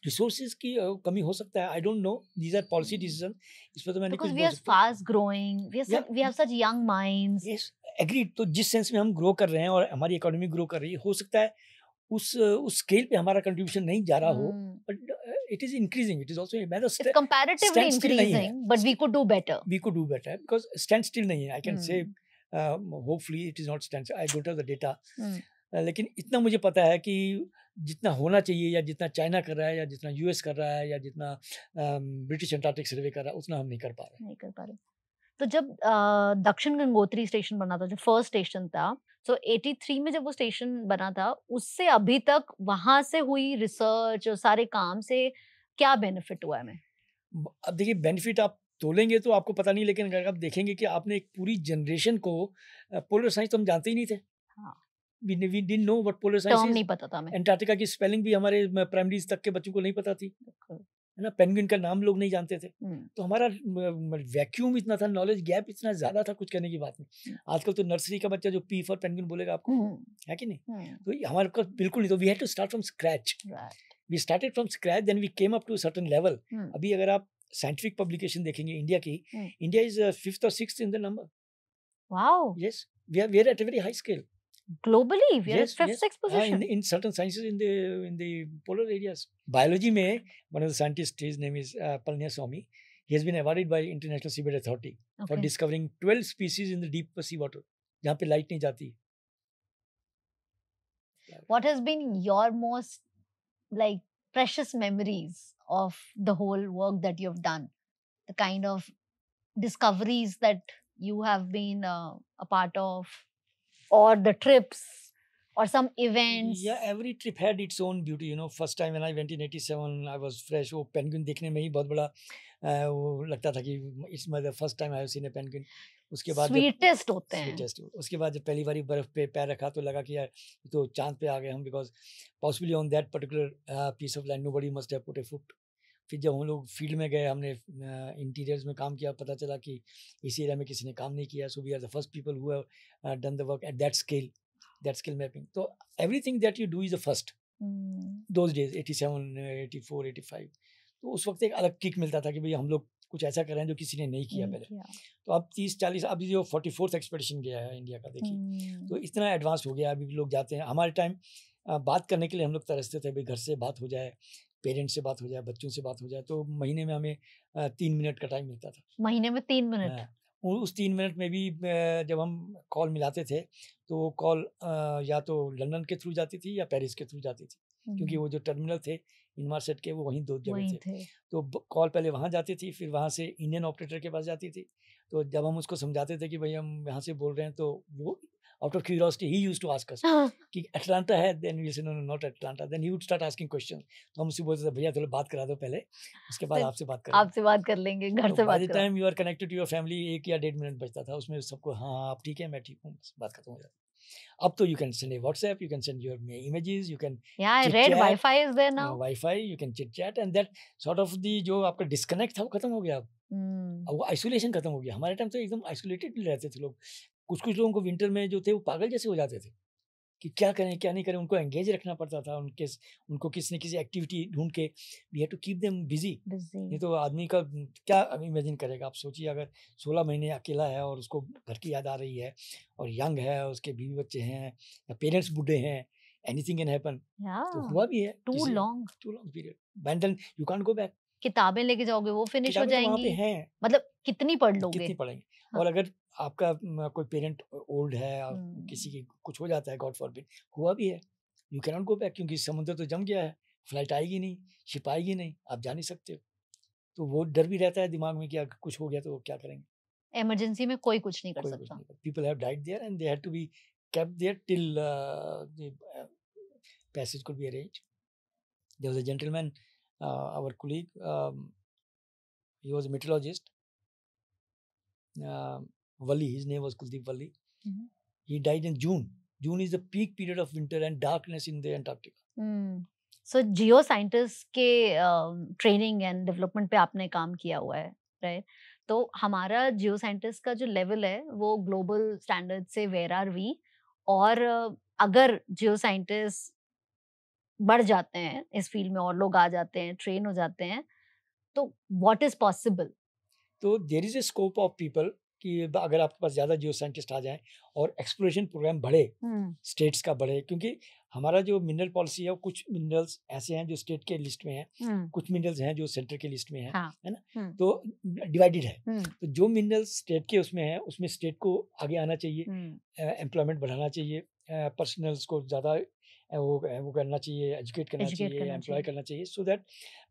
रिसोर्सेज की कमी हो सकता है, I don't know, these are policy decision. इस पर तो मैंने कुछ, we are fast growing, we have such young minds. Yes agreed. तो जिस सेंस में हम ग्रो कर रहे हैं और हमारी इकोनॉमी ग्रो कर रही है, हो सकता है उस स्केल पे हमारा कंट्रीब्यूशन नहीं जा रहा हो, but it is increasing, it is also it's comparatively increasing, but we could do better because stand still nahi hai. I can say hopefully it is not stand still. I don't have the data, लेकिन इतना मुझे पता है कि जितना होना चाहिए या जितना चाइना कर रहा है या जितना यूएस कर रहा है या जितना ब्रिटिश अंटार्कटिक सर्वे कर रहा है उतना हम नहीं कर पा रहे। तो जब दक्षिण गंगोत्री स्टेशन बना था, जो फर्स्ट स्टेशन था, तो 83 में जब वो स्टेशन बना था, उससे अभी तक वहां से हुई रिसर्च और सारे काम से क्या बेनिफिट हुआ है हमें? अब देखिए बेनिफिट आप तोलेंगे तो आपको पता नहीं, लेकिन अगर आप देखेंगे कि आपने एक पूरी जनरेशन को पोलर साइंस तो हम जानते ही नहीं थे। We didn't know what polar science is. नहीं पता था हमें। अंटार्कटिका की स्पेलिंग भी हमारे प्राइमरी तक के बच्चों को नहीं पता थी, है ना। पेंगुइन का नाम लोग नहीं जानते थे। तो हमारा वैक्यूम इतना था, नॉलेज गैप इतना ज्यादा था, कुछ कहने की बात नहीं। आजकल तो नर्सरी का बच्चा जो पी फॉर पेंगुइन बोलेगा आपको, है कि नहीं? तो हमारे पास बिल्कुल नहीं। तो we had to start from scratch. We started from scratch, then we came up to certain level. अभी अगर आप साइंटिफिक पब्लिकेशन देखेंगे इंडिया की, India is 5th or 6th in the number. Wow. Yes, we are at a very high scale. Globally, we are at 5th, 6th position. In certain sciences in the polar areas. Biology में one of the scientists, his name is Palniaswamy. He has been awarded by International Seabed Authority for discovering 12 species in the deep sea water, जहाँ पे light नहीं जाती। What has been your most like precious memories of the whole work that you have done? The kind of discoveries that you have been a part of? Or the trips or some events? Yeah, every trip had its own beauty, you know. First time when I went in 87, I was fresh. वो penguin देखने में ही बहुत बड़ा वो लगता था कि it's my the first time I have seen a penguin. उसके बाद स्वीटेस्ट होते हैं। स्वीटेस्ट, उसके बाद जब पहली बारी बर्फ पे पैर रखा तो लगा कि यार ये तो चांद पे आ गए हम, because possibly on that particular piece of land nobody must have put a foot. फिर जब हम लोग फील्ड में गए, हमने इंटीरियर्स में काम किया, पता चला कि इस एरिया में किसी ने काम नहीं किया। So we are the first people who have done the work at that scale mapping. तो everything that you do is the first those days, 87, 84, 85। तो उस वक्त एक अलग किक मिलता था कि भाई हम लोग कुछ ऐसा कर रहे हैं जो किसी ने नहीं किया पहले। तो अब 30-40, अभी जो 44th एक्सपेडिशन गया है इंडिया का, देखिए तो इतना एडवांस हो गया। अभी भी लोग जाते हैं। हमारे टाइम बात करने के लिए हम लोग तरसते थे, भाई घर से बात हो जाए, पेरेंट्स से बात हो जाए, बच्चों से बात हो जाए, तो महीने में हमें 3 मिनट का टाइम मिलता था। महीने में 3 मिनट? हाँ, उस 3 मिनट में भी जब हम कॉल मिलाते थे तो वो कॉल या तो लंदन के थ्रू जाती थी या पेरिस के थ्रू जाती थी, क्योंकि वो जो टर्मिनल थे इनमार्सेट के, वो वहीं 2 जगह थे। तो कॉल पहले वहाँ जाती थी, फिर वहाँ से इंडियन ऑपरेटर के पास जाती थी। तो जब हम उसको समझाते थे कि भाई हम यहाँ से बोल रहे हैं, तो वो आउट ऑफ क्यूरियोसिटी ही यूज्ड टू आस्क अस कि अटलांटा है, then we say no not Atlanta, then he would start asking question. तो हम उससे बोलते थे भैया थोड़ा बात करा दो पहले, उसके बाद आपसे बात करेंगे। आपसे बात कर लेंगे, घर से बात by the time you are connected to your family, 1 या 1.5 मिनट बचता था उसमें सबको, हाँ आप ठीक है, मैं ठीक हूँ, बात खत्म हो जाती। अब तो you can send a WhatsApp, you can send your images, you can I read wifi is there now, wifi, you can chit chat, and that sort of the जो आपका डिस्कनेक्ट था वो खत्म हो गया। अब वो आइसोलेशन खत्म हो गया। हमारे टाइम तो एकदम आइसोलेटेड रहते थे लोग। कुछ लोगों को विंटर में जो थे वो पागल जैसे हो जाते थे कि क्या करें क्या नहीं करें। उनको एंगेज रखना पड़ता था, उनको किसी न किसी एक्टिविटी ढूंढ के, we have to keep them busy. नहीं तो आदमी का क्या इमेजिन करेगा। आप सोचिए अगर 16 महीने अकेला है और उसको घर की याद आ रही है, और यंग है, उसके बीवी बच्चे हैं, या पेरेंट्स बूढ़े हैं, एनीथिंग कैन हैपन। तो हुआ भी है। Too long period, and then you can't go back. किताबें लेके जाओगे वो फिनिश हो जाएंगी, वहाँ पे हैं, मतलब कितनी पढ़ लोगे, कितनी पढ़ेंगे। हाँ। और अगर आपका कोई पेरेंट ओल्ड है, किसी की कुछ हो जाता है, गॉड फॉरबिड, हुआ भी है, you can not go back, क्योंकि समुद्र तो जम गया है, फ्लाइट आएगी नहीं, शिप आएगी नहीं, आप जा नहीं सकते हो। तो वो डर भी रहता है दिमाग में कि अगर कुछ हो गया तो क्या करेंगे। इमरजेंसी में कोई कुछ नहीं कर सकता। People have died there and they had to be kept there till the passage could be arranged. There was a gentleman, our colleague, he was a meteorologist, Valli, his name was Kuldeep Valli. He died in June. June is the peak period of winter and darkness in the Antarctica. So Jio scientist के training and development पे आपने काम किया हुआ है, right? तो हमारा जियो scientist का जो लेवल है वो ग्लोबल स्टैंडर्ड से वेयर आर वी, और अगर जियो साइंटिस्ट बढ़ जाते हैं इस फील्ड में और लोग आ जाते हैं, ट्रेन हो जाते हैं, तो व्हाट इज पॉसिबल? तो there is a scope of people कि अगर आपके पास ज़्यादा जियो साइंटिस्ट आ जाएं और एक्सप्लोरेशन प्रोग्राम बढ़े, स्टेट्स का बढ़े, क्योंकि हमारा जो मिनरल पॉलिसी है वो कुछ मिनरल्स ऐसे हैं जो स्टेट के लिस्ट में हैं, कुछ मिनरल्स हैं जो सेंटर के लिस्ट में हैं, हाँ, है ना? तो डिवाइडेड है। तो जो मिनरल्स स्टेट के उसमें है, उसमें स्टेट को आगे आना चाहिए, एम्प्लॉयमेंट बढ़ाना चाहिए, पर्सनल्स को ज़्यादा वो करना चाहिए, एजुकेट करना चाहिए, एम्प्लॉय करना चाहिए, सो दैट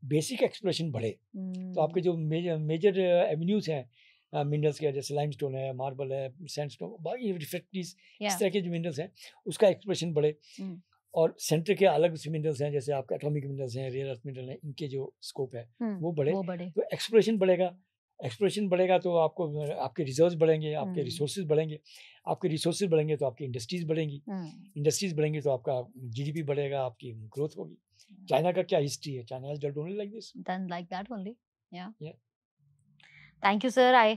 बेसिक एक्सप्लोरेशन बढ़े। तो आपके जो मेजर एवेन्यूज हैं मिनरल्स के, जैसे लाइमस्टोन है, मार्बल है, सैंडस्टोन, बाकी रिफ्रैक्टरीज, इस तरह के जो मिनरल्स हैं उसका एक्सप्लोरेशन बढ़े। और सेंटर के अलग से मिनरल्स हैं, जैसे आपके एटॉमिक मिनरल्स हैं, रेयर अर्थ मिनरल हैं, इनके जो स्कोप है वो बढ़े। तो एक्सप्लोरेशन बढ़ेगा तो आपको आपके रिजर्व्स बढ़ेंगे, आपके रिसोर्सेज बढ़ेंगे, आपके रिसोर्सेज बढ़ेंगे तो आपकी इंडस्ट्रीज बढ़ेंगी, इंडस्ट्रीज बढ़ेंगी तो आपका जीडीपी बढ़ेगा, आपकी ग्रोथ होगी। चाइना का क्या हिस्ट्री है? China has done only like this, done like that only. Thank you sir.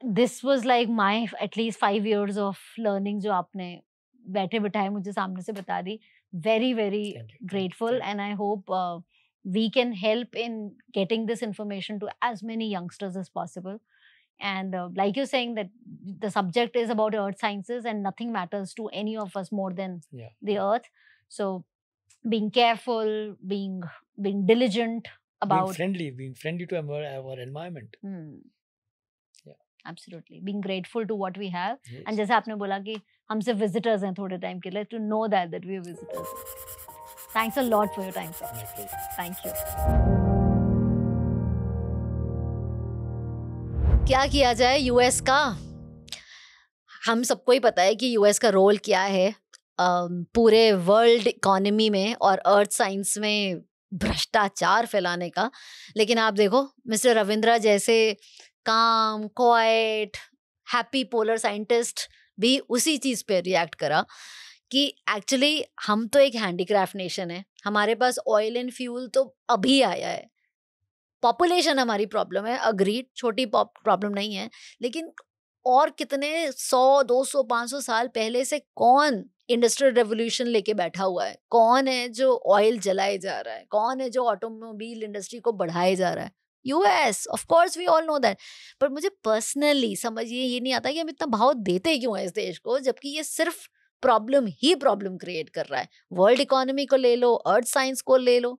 This was like my at least 5 years of learning जो आपने बैठे बिठाए मुझे सामने से बता दी। Very very grateful, and I hope we can help in getting this information to as many youngsters as possible. And like you're saying that the subject is about earth sciences and nothing matters to any of us more than the earth. So being careful, being diligent about being friendly to our environment. Absolutely, being grateful to what we have. And जैसे आपने बोला कि हम सिर्फ visitors हैं थोड़े time के लिए, to know that we are visitors. Thanks a lot for your time, sir. Thank you. क्या किया जाए यूएस का? हम सबको ही पता है कि यूएस का रोल क्या है पूरे वर्ल्ड इकोनॉमी में और अर्थ साइंस में भ्रष्टाचार फैलाने का। लेकिन आप देखो मिस्टर रविंद्रा जैसे काम, क्वाइट, हैप्पी पोलर साइंटिस्ट भी उसी चीज पे रिएक्ट करा कि एक्चुअली हम तो एक हैंडीक्राफ्ट नेशन है, हमारे पास ऑयल एंड फ्यूल तो अभी आया है, पॉपुलेशन हमारी प्रॉब्लम है, अग्रीड, छोटी प्रॉब्लम नहीं है, लेकिन और कितने 100, 200, 500 साल पहले से कौन इंडस्ट्रियल रेवोल्यूशन लेके बैठा हुआ है, कौन है जो ऑयल जलाए जा रहा है, कौन है जो ऑटोमोबाइल इंडस्ट्री को बढ़ाए जा रहा है? US, of course we all know that. पर मुझे पर्सनली समझिए ये नहीं आता कि हम इतना भाव देते क्यों हैं इस देश को, जबकि ये सिर्फ प्रॉब्लम ही प्रॉब्लम क्रिएट कर रहा है। वर्ल्ड इकोनॉमी को ले लो, अर्थ साइंस को ले लो।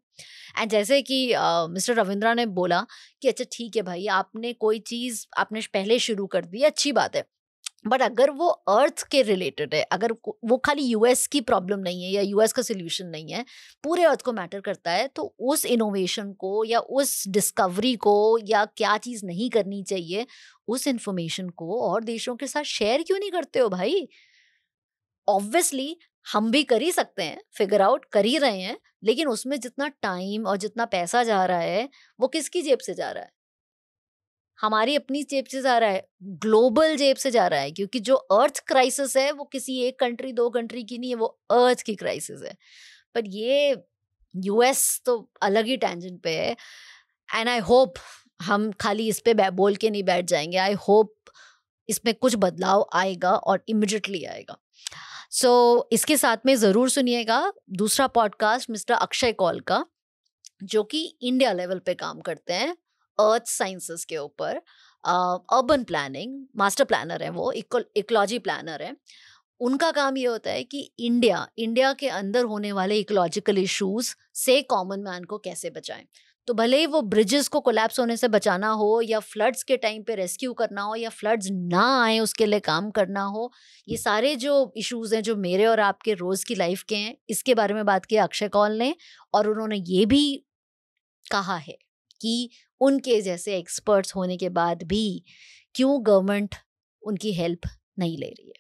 एंड जैसे कि मिस्टर रविंद्रा ने बोला कि अच्छा ठीक है भाई, आपने कोई चीज आपने पहले शुरू कर दी, अच्छी बात है, बट अगर वो अर्थ के रिलेटेड है, अगर वो खाली यूएस की प्रॉब्लम नहीं है या यूएस का सोल्यूशन नहीं है, पूरे अर्थ को मैटर करता है, तो उस इनोवेशन को या उस डिस्कवरी को या क्या चीज नहीं करनी चाहिए, उस इंफॉर्मेशन को और देशों के साथ शेयर क्यों नहीं करते हो भाई? ऑब्वियसली हम भी कर ही सकते हैं, फिगर आउट कर ही रहे हैं, लेकिन उसमें जितना टाइम और जितना पैसा जा रहा है वो किसकी जेब से जा रहा है? हमारी अपनी जेब से जा रहा है, ग्लोबल जेब से जा रहा है, क्योंकि जो अर्थ क्राइसिस है वो किसी एक कंट्री, 2 कंट्री की नहीं है, वो अर्थ की क्राइसिस है। पर ये यूएस तो अलग ही टेंजेंट पे है। एंड आई होप हम खाली इस पे बोल के नहीं बैठ जाएंगे। आई होप इसमें कुछ बदलाव आएगा और इमिडिएटली आएगा। सो इसके साथ में ज़रूर सुनिएगा दूसरा पॉडकास्ट मिस्टर अक्षय कौल का, जो कि इंडिया लेवल पे काम करते हैं अर्थ साइंसेस के ऊपर। अर्बन प्लानिंग मास्टर प्लानर है वो, इकोलॉजी प्लानर है। उनका काम ये होता है कि इंडिया के अंदर होने वाले इकोलॉजिकल इश्यूज से कॉमन मैन को कैसे बचाएं। तो भले ही वो ब्रिजेस को कोलैप्स होने से बचाना हो, या फ्लड्स के टाइम पे रेस्क्यू करना हो, या फ्लड्स ना आए उसके लिए काम करना हो, ये सारे जो इश्यूज हैं जो मेरे और आपके रोज की लाइफ के हैं, इसके बारे में बात की अक्षय कौल ने। और उन्होंने ये भी कहा है कि उनके जैसे एक्सपर्ट्स होने के बाद भी क्यों गवर्नमेंट उनकी हेल्प नहीं ले रही है।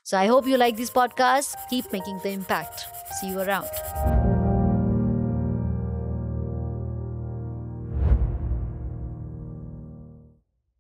So I hope you like this podcast. Keep making the impact. See you around.